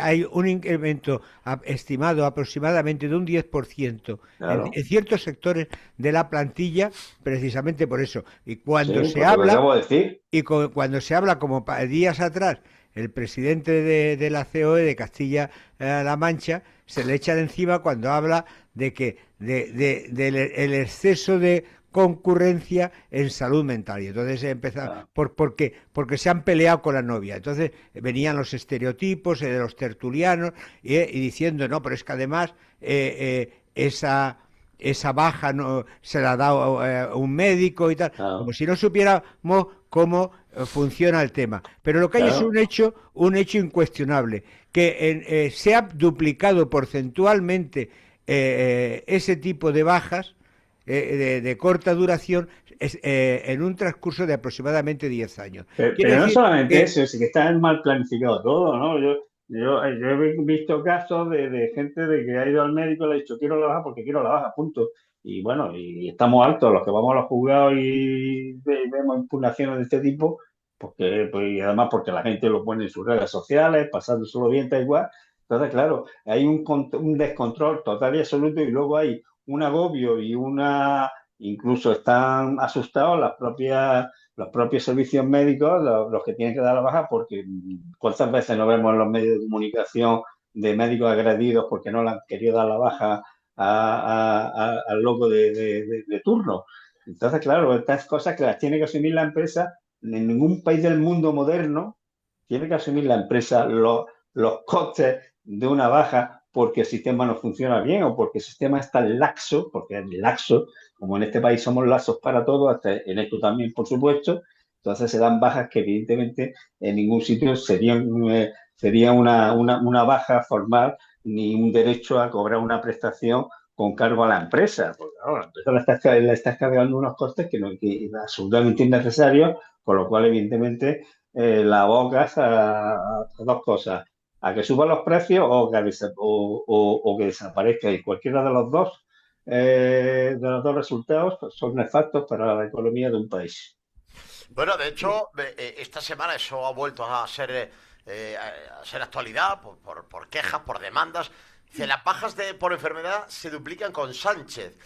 hay un incremento estimado aproximadamente de un 10% Claro. en ciertos sectores de la plantilla, precisamente por eso. Y cuando Sí, se pues lo habla, acabo de decir. y cuando se habla, como días atrás, el presidente de la COE de Castilla-La Mancha se le echa de encima cuando habla de que del exceso de concurrencia en salud mental, y entonces empezó porque se han peleado con la novia. Entonces venían los estereotipos de los tertulianos y diciendo, no, pero es que además esa baja no se la ha dado un médico y tal, como si no supiéramos cómo funciona el tema. Pero lo que hay es un hecho incuestionable, que se ha duplicado porcentualmente ese tipo de bajas de corta duración en un transcurso de aproximadamente 10 años. Pero no solamente eso, es que está mal planificado todo, ¿no? Yo he visto casos de gente de que ha ido al médico y le ha dicho, quiero la baja porque quiero la baja, punto. Y bueno, y estamos altos los que vamos a los juzgados y vemos impugnaciones de este tipo, y además porque la gente lo pone en sus redes sociales, pasándoselo bien, da igual. Entonces, claro, hay un descontrol total y absoluto, y luego hay un agobio incluso están asustados los propios servicios médicos, los que tienen que dar la baja, porque cuántas veces nos vemos en los medios de comunicación de médicos agredidos porque no le han querido dar la baja al loco de turno. Entonces, claro, estas cosas que las tiene que asumir la empresa. En ningún país del mundo moderno tiene que asumir la empresa los costes de una baja porque el sistema no funciona bien o porque el sistema es tan laxo, porque es laxo, como en este país somos laxos para todo, hasta en esto también, por supuesto. Entonces se dan bajas que evidentemente en ningún sitio sería una baja formal ni un derecho a cobrar una prestación con cargo a la empresa. Porque claro, la empresa le está cargando unos costes que absolutamente innecesarios, con lo cual evidentemente la abocas a dos cosas: a que suban los precios o que desaparezca. Y cualquiera de los dos resultados son nefastos para la economía de un país. Bueno, de hecho, esta semana eso ha vuelto a ser actualidad por quejas, por demandas. Dice, las bajas por enfermedad se duplican con Sánchez.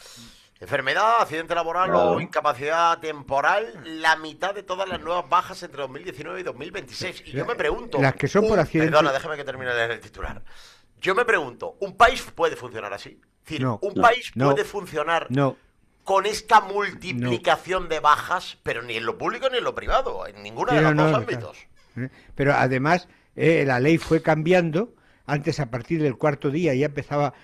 Enfermedad, accidente laboral o incapacidad temporal, la mitad de todas las nuevas bajas entre 2019 y 2026. Y yo me pregunto... Las que son por accidente... Perdona, déjame que termine de leer el titular. Yo me pregunto, ¿un país puede funcionar así? Es decir, ¿un país puede funcionar con esta multiplicación de bajas, pero ni en lo público ni en lo privado, en ninguno de los dos ámbitos? Pero además, la ley fue cambiando. Antes, a partir del cuarto día, ya empezaba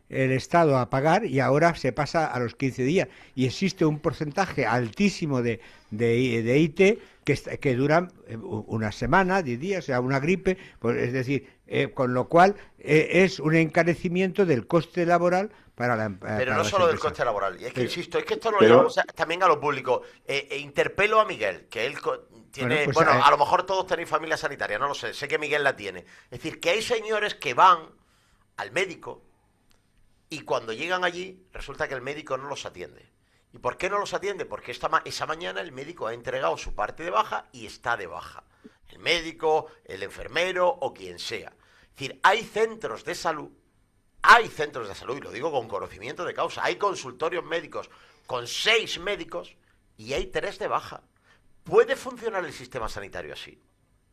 el Estado a pagar y ahora se pasa a los 15 días. Y existe un porcentaje altísimo de IT que duran una semana, 10 días, o sea, una gripe, pues, es decir, con lo cual es un encarecimiento del coste laboral para la empresa. Pero no solo del coste laboral, y es que insisto, es que esto lo Pero- llevamos también a lo público. Interpelo a Miguel, que él tiene, Bueno, pues, a lo mejor todos tenéis familia sanitaria, no lo sé que Miguel la tiene. Es decir, que hay señores que van al médico y cuando llegan allí resulta que el médico no los atiende. ¿Y por qué no los atiende? Porque esa mañana el médico ha entregado su parte de baja y está de baja. El médico, el enfermero o quien sea. Es decir, hay centros de salud, y lo digo con conocimiento de causa, hay consultorios médicos con 6 médicos y hay 3 de baja. ¿Puede funcionar el sistema sanitario así?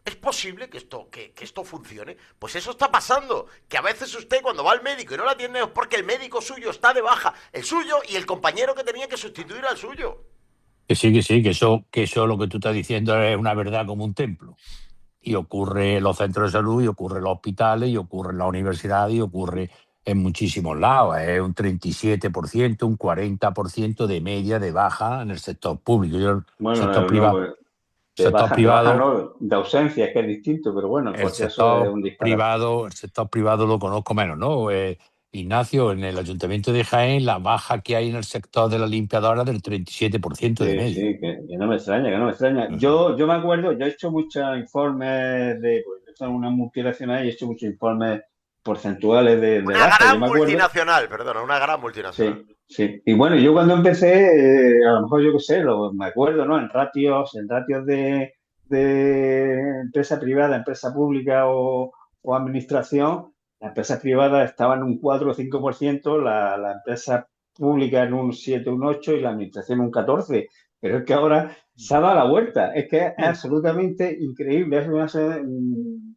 ¿Es posible que esto funcione? Pues eso está pasando, que a veces usted cuando va al médico y no lo atiende es porque el médico suyo está de baja, el suyo y el compañero que tenía que sustituir al suyo. Que sí, que eso lo que tú estás diciendo es una verdad como un templo. Y ocurre en los centros de salud, y ocurre en los hospitales, y ocurre en la universidad, y ocurre en muchísimos lados. Es un 37%, un 40% de media de baja en el sector público. Yo, Bueno, sector no, privado, pues, sector de privado, baja no, de ausencia, es que es distinto, pero bueno, el pues eso es sector un disparate. el sector privado lo conozco menos, ¿no? Ignacio, en el Ayuntamiento de Jaén, la baja que hay en el sector de la limpiadora del 37% de Sí, media. sí, que no me extraña, que no me extraña. Ujú. Yo me acuerdo, yo he hecho muchos informes pues, he hecho una multinacional y he hecho muchos informes porcentuales de Una baja. Yo gran me acuerdo, multinacional, perdona, una gran multinacional. sí, sí. Y bueno, yo cuando empecé, a lo mejor yo qué sé, me acuerdo, ¿no? En ratios de empresa privada, empresa pública o administración, las empresas privadas estaban en un 4 o 5%, la empresa pública en un 7 un 8 y la administración un 14%. Pero es que ahora se ha dado la vuelta. Es que es Sí. absolutamente increíble. Es una,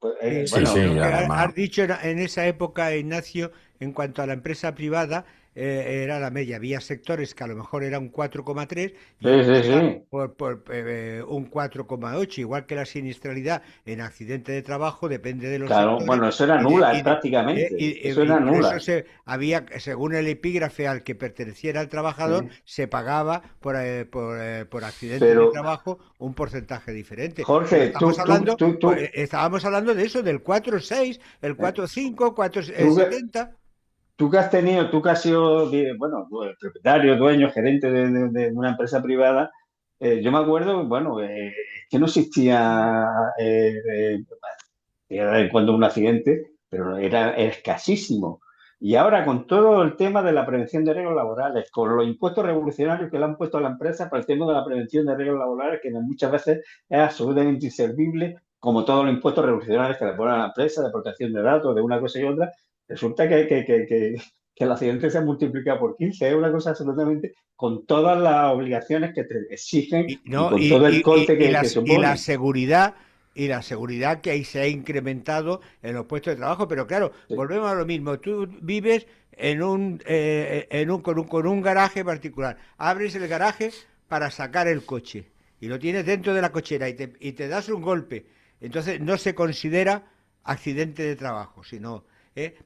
pues, Sí, Sí, sí, sí, lo que además. has dicho en esa época, Ignacio, en cuanto a la empresa privada, era la media. Había sectores que a lo mejor era un 4,3 y sí, otros sí, era sí. por un 4,8, igual que la siniestralidad en accidente de trabajo depende de los Claro, sectores bueno, eso era y, nula prácticamente. Eso y era por eso nula. había, según el epígrafe al que perteneciera el trabajador, Sí. se pagaba por accidentes de Pero, trabajo un porcentaje diferente. Pero Jorge, estábamos hablando de eso, del 4,6, el eh, 4,5, tú, que 4,70. tú que has tenido, tú que has sido, bueno, propietario, dueño, gerente de una empresa privada, yo me acuerdo, bueno, que no existía de vez en cuando un accidente, pero era escasísimo. Y ahora con todo el tema de la prevención de riesgos laborales, con los impuestos revolucionarios que le han puesto a la empresa para el tema de la prevención de riesgos laborales, que muchas veces es absolutamente inservible, como todos los impuestos revolucionarios que le ponen a la empresa, de protección de datos, de una cosa y otra, resulta que el accidente se multiplica por 15. Es una cosa absolutamente con todas las obligaciones que te exigen Y, y no, con todo el coste que y la supone. seguridad y la seguridad que ahí se ha incrementado en los puestos de trabajo, pero claro, Sí. volvemos a lo mismo. Tú vives con un garaje particular. Abres el garaje para sacar el coche y lo tienes dentro de la cochera y te das un golpe. Entonces no se considera accidente de trabajo, sino,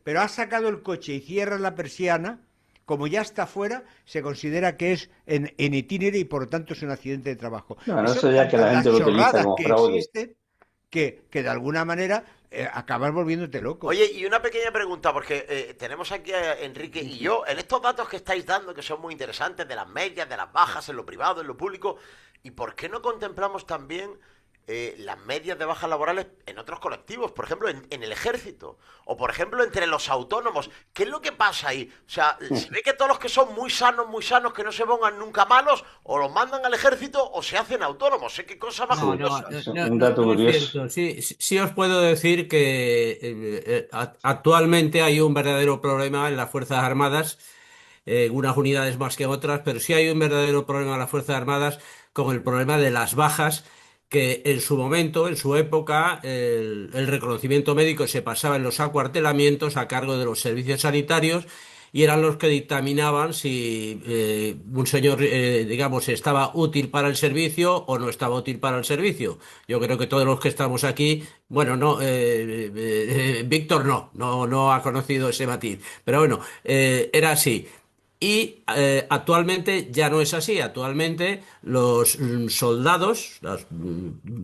pero has sacado el coche y cierras la persiana. Como ya está fuera, se considera que es en itinere y por lo tanto es un accidente de trabajo. Bueno, Son eso ya que la tantas gente las lo utiliza chorradas como que fraude. existen que de alguna manera acabas volviéndote loco. Oye, y una pequeña pregunta, porque tenemos aquí a Enrique y yo, en estos datos que estáis dando, que son muy interesantes, de las medias, de las bajas, en lo privado, en lo público, ¿y por qué no contemplamos también las medias de bajas laborales en otros colectivos? Por ejemplo, en el ejército, o por ejemplo, entre los autónomos. ¿Qué es lo que pasa ahí? O sea, ¿se ve que todos los que son muy sanos, que no se pongan nunca malos, o los mandan al ejército o se hacen autónomos? ¿Sé qué cosa más No, curiosa? Es un dato no es curioso. cierto. Sí os puedo decir que actualmente hay un verdadero problema en las Fuerzas Armadas, en unas unidades más que en otras, pero sí hay un verdadero problema en las Fuerzas Armadas con el problema de las bajas, que en su momento, en su época, el reconocimiento médico se pasaba en los acuartelamientos a cargo de los servicios sanitarios y eran los que dictaminaban si un señor, digamos, estaba útil para el servicio o no estaba útil para el servicio. Yo creo que todos los que estamos aquí, bueno, no, Víctor no ha conocido ese matiz, pero bueno, era así. Y actualmente ya no es así. Actualmente los soldados,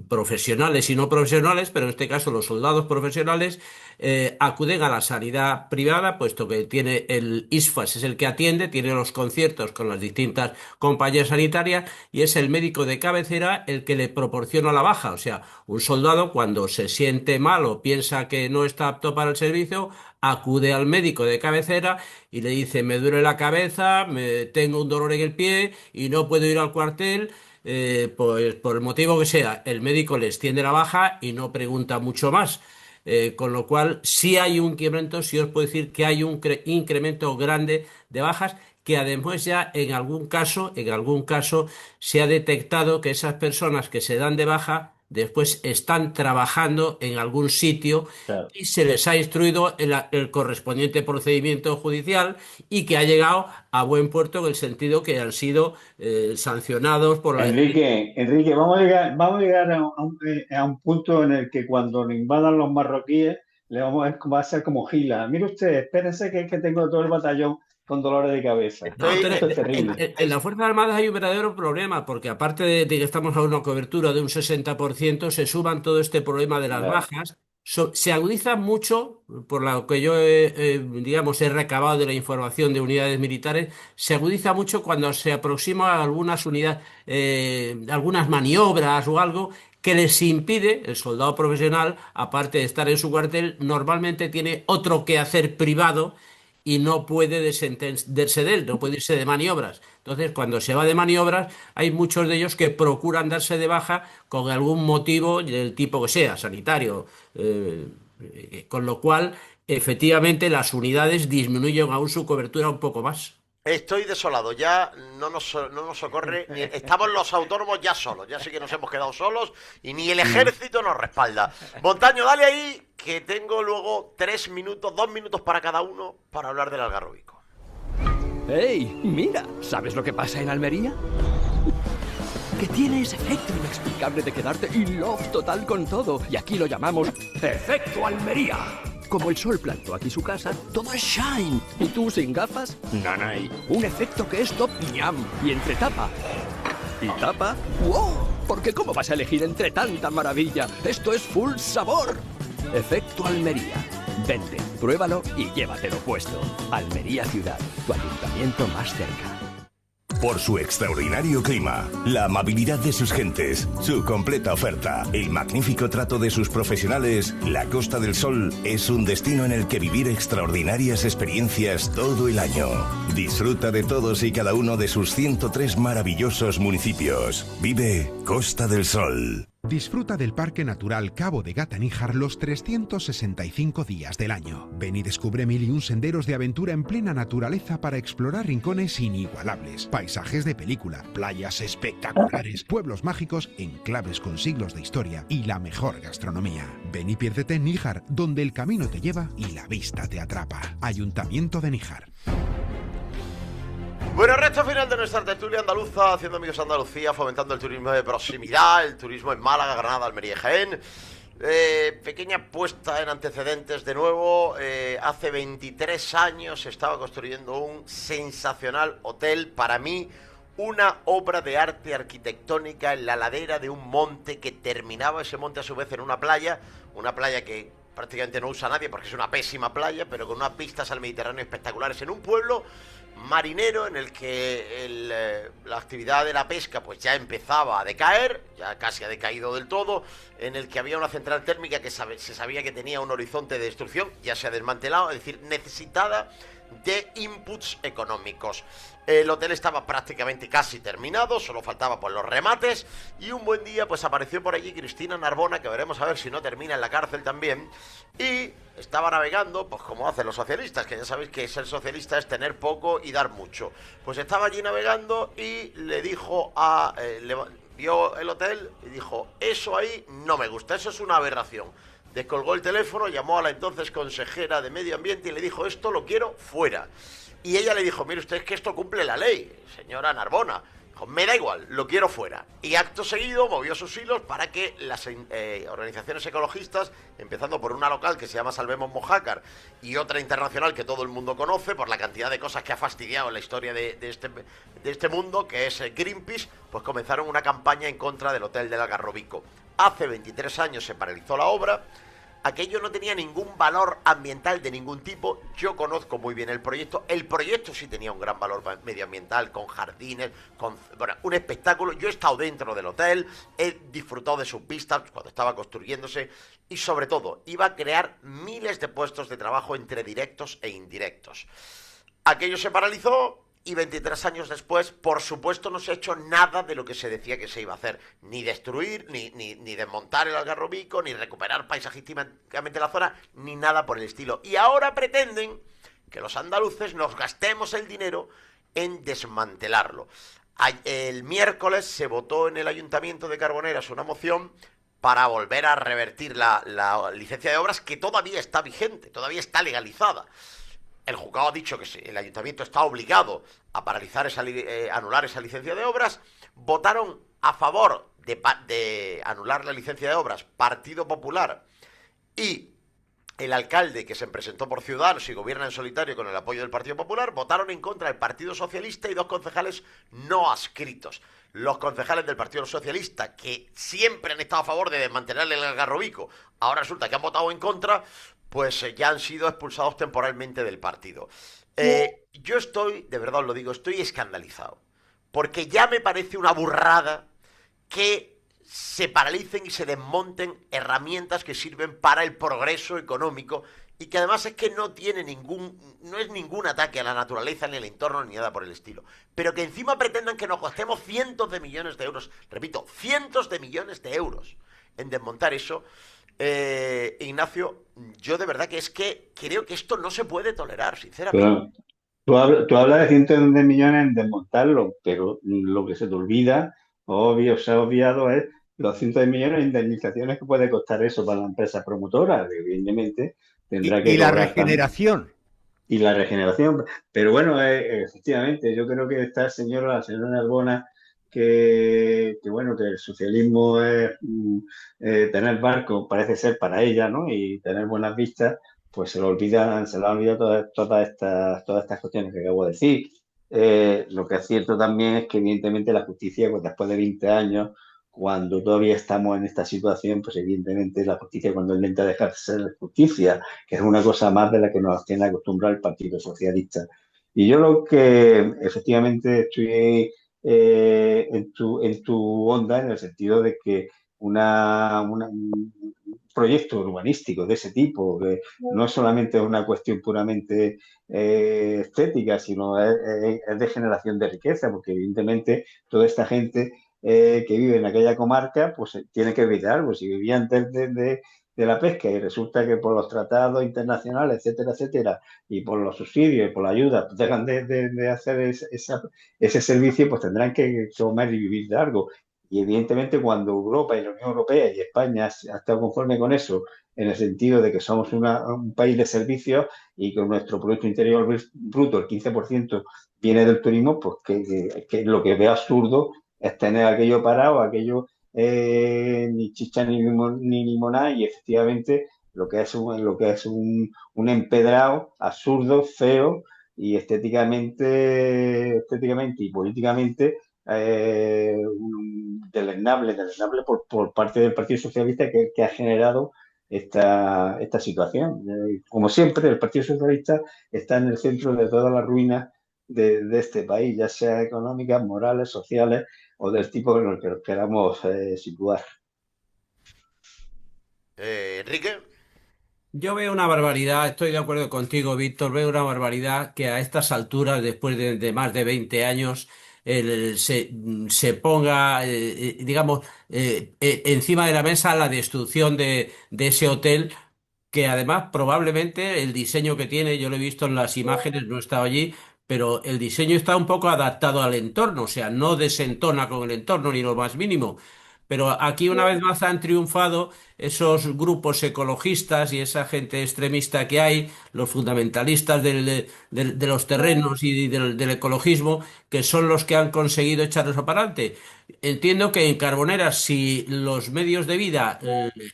profesionales y no profesionales, pero en este caso los soldados profesionales, acuden a la sanidad privada, puesto que tiene el ISFAS, es el que atiende, tiene los conciertos con las distintas compañías sanitarias y es el médico de cabecera el que le proporciona la baja. O sea, un soldado cuando se siente mal o piensa que no está apto para el servicio, acude al médico de cabecera y le dice: me duele la cabeza, tengo un dolor en el pie y no puedo ir al cuartel, pues por el motivo que sea. El médico le extiende la baja y no pregunta mucho más. Con lo cual, sí hay un incremento, sí os puedo decir que hay un incremento grande de bajas, que además ya en algún caso se ha detectado que esas personas que se dan de baja después están trabajando en algún sitio, Claro. y se les ha instruido el correspondiente procedimiento judicial y que ha llegado a buen puerto, en el sentido que han sido sancionados por la... Enrique, vamos a llegar a un punto en el que cuando nos invadan los marroquíes, va a ser como Gila. Mire usted, espérense que tengo todo el batallón con dolores de cabeza. No, Esto es terrible. en las Fuerzas Armadas hay un verdadero problema, porque aparte de que estamos a una cobertura de un 60%, se suman todo este problema de las Claro. bajas. Se agudiza mucho, por lo que yo digamos, he recabado de la información de unidades militares, se agudiza mucho cuando se aproxima a algunas unidades, algunas maniobras o algo que les impide. El soldado profesional, aparte de estar en su cuartel, normalmente tiene otro quehacer privado y no puede desentenderse de él, no puede irse de maniobras. Entonces, cuando se va de maniobras, hay muchos de ellos que procuran darse de baja con algún motivo del tipo que sea, sanitario, con lo cual, efectivamente, las unidades disminuyen aún su cobertura un poco más. Estoy desolado, ya no nos socorre, estamos los autónomos ya solos, ya sí que nos hemos quedado solos y ni el ejército nos respalda. Montaño, dale ahí, que tengo luego 3 minutos, 2 minutos para cada uno para hablar del Algarrobico. ¡Hey! Mira, ¿sabes lo que pasa en Almería? Que tiene ese efecto inexplicable de quedarte in love total con todo. Y aquí lo llamamos efecto Almería. Como el sol plantó aquí su casa, todo es shine. ¿Y tú sin gafas? Nanay. Un efecto que es top ñam. Y entre tapa y tapa, ¡wow! Porque ¿cómo vas a elegir entre tanta maravilla? Esto es full sabor. Efecto Almería. Vente, pruébalo y llévatelo puesto. Almería Ciudad, tu ayuntamiento más cerca. Por su extraordinario clima, la amabilidad de sus gentes, su completa oferta, el magnífico trato de sus profesionales, la Costa del Sol es un destino en el que vivir extraordinarias experiencias todo el año. Disfruta de todos y cada uno de sus 103 maravillosos municipios. Vive Costa del Sol. Disfruta del Parque Natural Cabo de Gata-Níjar los 365 días del año. Ven y descubre 1001 senderos de aventura en plena naturaleza para explorar rincones inigualables, paisajes de película, playas espectaculares, pueblos mágicos, enclaves con siglos de historia y la mejor gastronomía. Ven y piérdete en Níjar, donde el camino te lleva y la vista te atrapa. Ayuntamiento de Níjar. Bueno, recta final de nuestra tertulia andaluza, haciendo amigos Andalucía, fomentando el turismo de proximidad, el turismo en Málaga, Granada, Almería y Jaén. Pequeña puesta en antecedentes de nuevo. Hace 23 años se estaba construyendo un sensacional hotel, para mí una obra de arte arquitectónica en la ladera de un monte que terminaba ese monte a su vez en una playa que prácticamente no usa nadie porque es una pésima playa, pero con unas vistas al Mediterráneo espectaculares, en un pueblo marinero en el que la actividad de la pesca pues ya empezaba a decaer, ya casi ha decaído del todo, en el que había una central térmica que se sabía que tenía un horizonte de destrucción, ya se ha desmantelado, es decir, necesitada de inputs económicos. El hotel estaba prácticamente casi terminado, solo faltaba por los remates, y un buen día pues apareció por allí Cristina Narbona, que veremos a ver si no termina en la cárcel también, y estaba navegando, pues como hacen los socialistas, que ya sabéis que ser socialista es tener poco y dar mucho. Pues estaba allí navegando y le dijo vio el hotel y dijo: eso ahí no me gusta, eso es una aberración. Descolgó el teléfono, llamó a la entonces consejera de Medio Ambiente y le dijo: esto lo quiero fuera. Y ella le dijo, mire usted, es que esto cumple la ley, señora Narbona. Dijo, me da igual, lo quiero fuera. Y acto seguido movió sus hilos para que las organizaciones ecologistas, empezando por una local que se llama Salvemos Mojácar y otra internacional que todo el mundo conoce por la cantidad de cosas que ha fastidiado en la historia de este mundo, que es Greenpeace, pues comenzaron una campaña en contra del Hotel del Algarrobico. Hace 23 años se paralizó la obra. Aquello no tenía ningún valor ambiental de ningún tipo. Yo conozco muy bien el proyecto. El proyecto sí tenía un gran valor medioambiental, con jardines, con un espectáculo. Yo he estado dentro del hotel, he disfrutado de sus vistas cuando estaba construyéndose y sobre todo iba a crear miles de puestos de trabajo entre directos e indirectos. Aquello se paralizó. Y 23 años después, por supuesto, no se ha hecho nada de lo que se decía que se iba a hacer. Ni destruir, ni desmontar el Algarrobico, ni recuperar paisajísticamente la zona, ni nada por el estilo. Y ahora pretenden que los andaluces nos gastemos el dinero en desmantelarlo. El miércoles se votó en el Ayuntamiento de Carboneras una moción para volver a revertir la licencia de obras, que todavía está vigente, todavía está legalizada. El juzgado ha dicho que el ayuntamiento está obligado a paralizar anular esa licencia de obras. Votaron a favor de anular la licencia de obras Partido Popular y el alcalde, que se presentó por Ciudadanos y gobierna en solitario con el apoyo del Partido Popular. Votaron en contra el Partido Socialista y 2 concejales no adscritos. Los concejales del Partido Socialista, que siempre han estado a favor de desmantelar el Algarrobico, ahora resulta que han votado en contra, pues ya han sido expulsados temporalmente del partido. Yo estoy, de verdad os lo digo, estoy escandalizado. Porque ya me parece una burrada que se paralicen y se desmonten herramientas que sirven para el progreso económico y que además es que no es ningún ataque a la naturaleza, ni al entorno, ni nada por el estilo. Pero que encima pretendan que nos gastemos cientos de millones de euros, repito, cientos de millones de euros en desmontar eso. Ignacio, yo de verdad que creo que esto no se puede tolerar, sinceramente. Tú hablas de cientos de millones en desmontarlo, pero lo que se te olvida, se ha obviado, es los cientos de millones de indemnizaciones que puede costar eso para la empresa promotora. Evidentemente tendrá que Y la cobrar regeneración. Y la regeneración. Pero bueno, efectivamente, yo creo que la señora Narbona, que bueno, que el socialismo es tener barco, parece ser para ella, ¿no? Y tener buenas vistas, pues se le olvidan todas estas cuestiones que acabo de decir. Lo que es cierto también es que evidentemente la justicia, pues después de 20 años, cuando todavía estamos en esta situación, pues evidentemente la justicia, cuando intenta dejar de ser justicia, que es una cosa más de la que nos tiene acostumbrado el Partido Socialista. Y yo lo que efectivamente estoy en tu onda, en el sentido de que un proyecto urbanístico de ese tipo, que no solamente es una cuestión puramente estética, sino es de generación de riqueza, porque evidentemente toda esta gente que vive en aquella comarca, pues tiene que vivir algo. Si vivía antes de la pesca y resulta que por los tratados internacionales, etcétera, etcétera, y por los subsidios y por la ayuda, pues dejan de hacer ese servicio, pues tendrán que comer y vivir de algo. Y evidentemente cuando Europa y la Unión Europea y España ha estado conforme con eso, en el sentido de que somos un país de servicios y con nuestro Producto Interior Bruto, el 15% viene del turismo, pues que lo que veo absurdo es tener aquello parado, aquello ni chicha ni limonada, y efectivamente lo que es un empedrado absurdo, feo, y estéticamente y políticamente deleznable por parte del Partido Socialista, que ha generado esta situación. Como siempre, el Partido Socialista está en el centro de todas las ruinas de este país, ya sea económicas, morales, sociales o del tipo en el que nos queramos situar. Enrique. Yo veo una barbaridad, estoy de acuerdo contigo, Víctor, veo una barbaridad que a estas alturas, después de más de 20 años, se ponga, digamos, encima de la mesa la destrucción de ese hotel, que además probablemente el diseño que tiene, yo lo he visto en las imágenes, no he estado allí, pero el diseño está un poco adaptado al entorno, o sea, no desentona con el entorno ni lo más mínimo. Pero aquí una vez más han triunfado esos grupos ecologistas y esa gente extremista que hay, los fundamentalistas de los terrenos y del ecologismo, que son los que han conseguido echarlos para adelante. Entiendo que en Carboneras, si los medios de vida,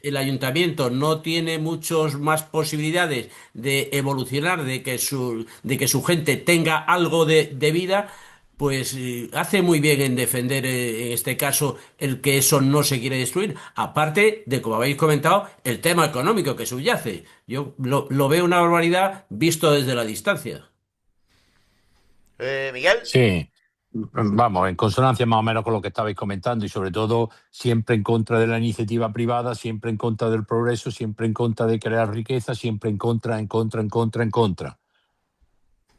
el ayuntamiento no tiene muchas más posibilidades de evolucionar, de que su gente tenga algo de vida, pues hace muy bien en defender, en este caso, el que eso no se quiere destruir. Aparte de, como habéis comentado, el tema económico que subyace. Yo lo veo una barbaridad visto desde la distancia. Miguel. Sí, vamos, en consonancia más o menos con lo que estabais comentando y sobre todo siempre en contra de la iniciativa privada, siempre en contra del progreso, siempre en contra de crear riqueza, siempre en contra.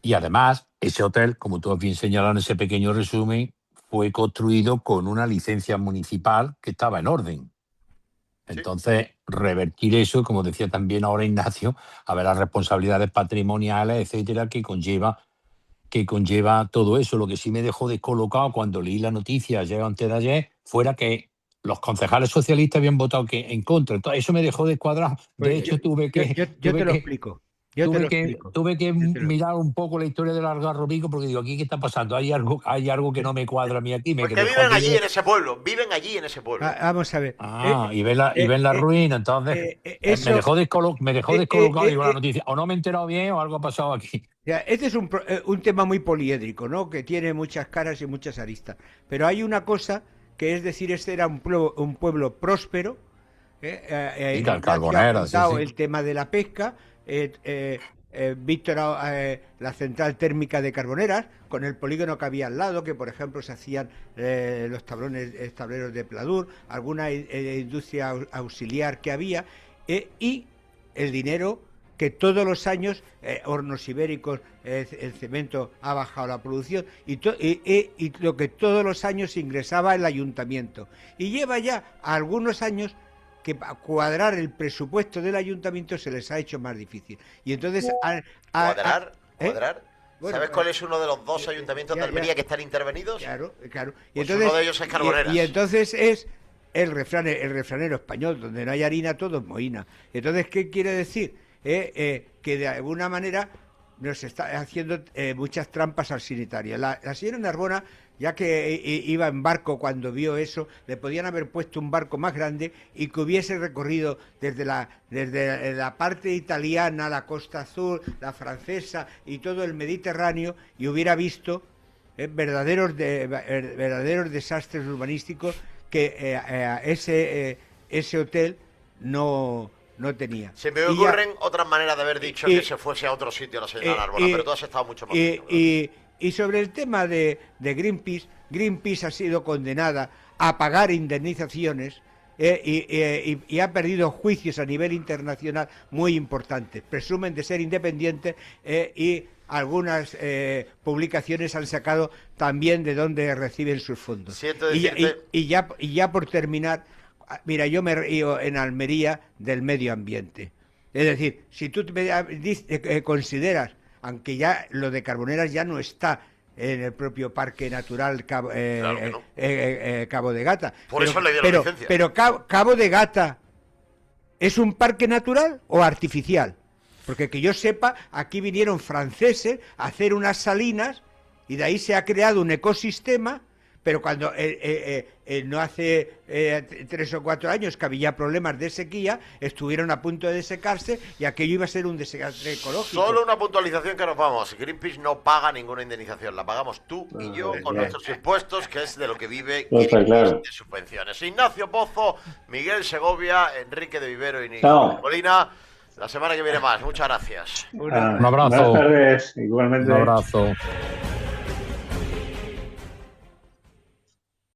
Y además, ese hotel, como tú has bien señalado en ese pequeño resumen, fue construido con una licencia municipal que estaba en orden. Entonces, revertir eso, como decía también ahora Ignacio, a ver las responsabilidades patrimoniales, etcétera, que conlleva todo eso. Lo que sí me dejó descolocado cuando leí la noticia ayer o antes de ayer fuera que los concejales socialistas habían votado en contra. Entonces, eso me dejó descuadrado. De hecho, tuve que mirar un poco la historia del Algarrobico porque digo, ¿aquí qué está pasando? Hay algo que no me cuadra a mí aquí. Porque viven allí en ese pueblo, Vamos a ver. Y ven la ruina, entonces me dejó descolocado, digo, la noticia. O no me he enterado bien o algo ha pasado aquí. Este es un tema muy poliédrico, ¿no? Que tiene muchas caras y muchas aristas. Pero hay una cosa que es decir, este era un pueblo próspero. Carboneras, sí. El tema de la pesca. Víctor, la central térmica de Carboneras, con el polígono que había al lado, que por ejemplo se hacían los tableros de pladur, alguna industria auxiliar que había, y el dinero que todos los años, hornos ibéricos, el cemento ha bajado la producción, y lo que todos los años ingresaba el ayuntamiento. Y lleva ya algunos años que cuadrar el presupuesto del ayuntamiento se les ha hecho más difícil. Y entonces... ¿Cuadrar? Bueno, ¿sabes cuál es uno de los dos ayuntamientos de Almería que están intervenidos? Claro. Y pues entonces, uno de ellos es Carboneras. Y entonces es el refranero español, donde no hay harina, todo es mohina. Entonces, ¿qué quiere decir? Que de alguna manera nos está haciendo muchas trampas al sanitario. La señora Narbona, ya que iba en barco cuando vio eso, le podían haber puesto un barco más grande y que hubiese recorrido desde la parte italiana, la Costa Azul, la francesa y todo el Mediterráneo, y hubiera visto verdaderos desastres urbanísticos que ese hotel no tenía. Se me ocurren otras maneras de haber dicho que se fuese a otro sitio la señora Narbona, pero tú has estado mucho más tiempo, ¿no? Y sobre el tema de Greenpeace ha sido condenada a pagar indemnizaciones y ha perdido juicios a nivel internacional muy importantes. Presumen de ser independientes y algunas publicaciones han sacado también de dónde reciben sus fondos. Y ya por terminar, mira, yo me río en Almería del medio ambiente. Es decir, si tú consideras, aunque ya lo de Carboneras ya no está en el propio Parque Natural Cabo de Gata. Por eso le dieron licencia. Pero Cabo de Gata, ¿es un parque natural o artificial? Porque que yo sepa, aquí vinieron franceses a hacer unas salinas y de ahí se ha creado un ecosistema. Pero cuando no hace 3 o 4 años que había problemas de sequía, estuvieron a punto de desecarse y aquello iba a ser un desastre ecológico. Solo una puntualización que nos vamos. Greenpeace no paga ninguna indemnización, la pagamos tú y yo con nuestros impuestos, que es de lo que vive Greenpeace, de subvenciones. Ignacio Pozo, Miguel Segovia, Enrique de Vivero y Nicolás Molina. La semana que viene más. Muchas gracias. Un abrazo. Buenas tardes, igualmente. Un abrazo.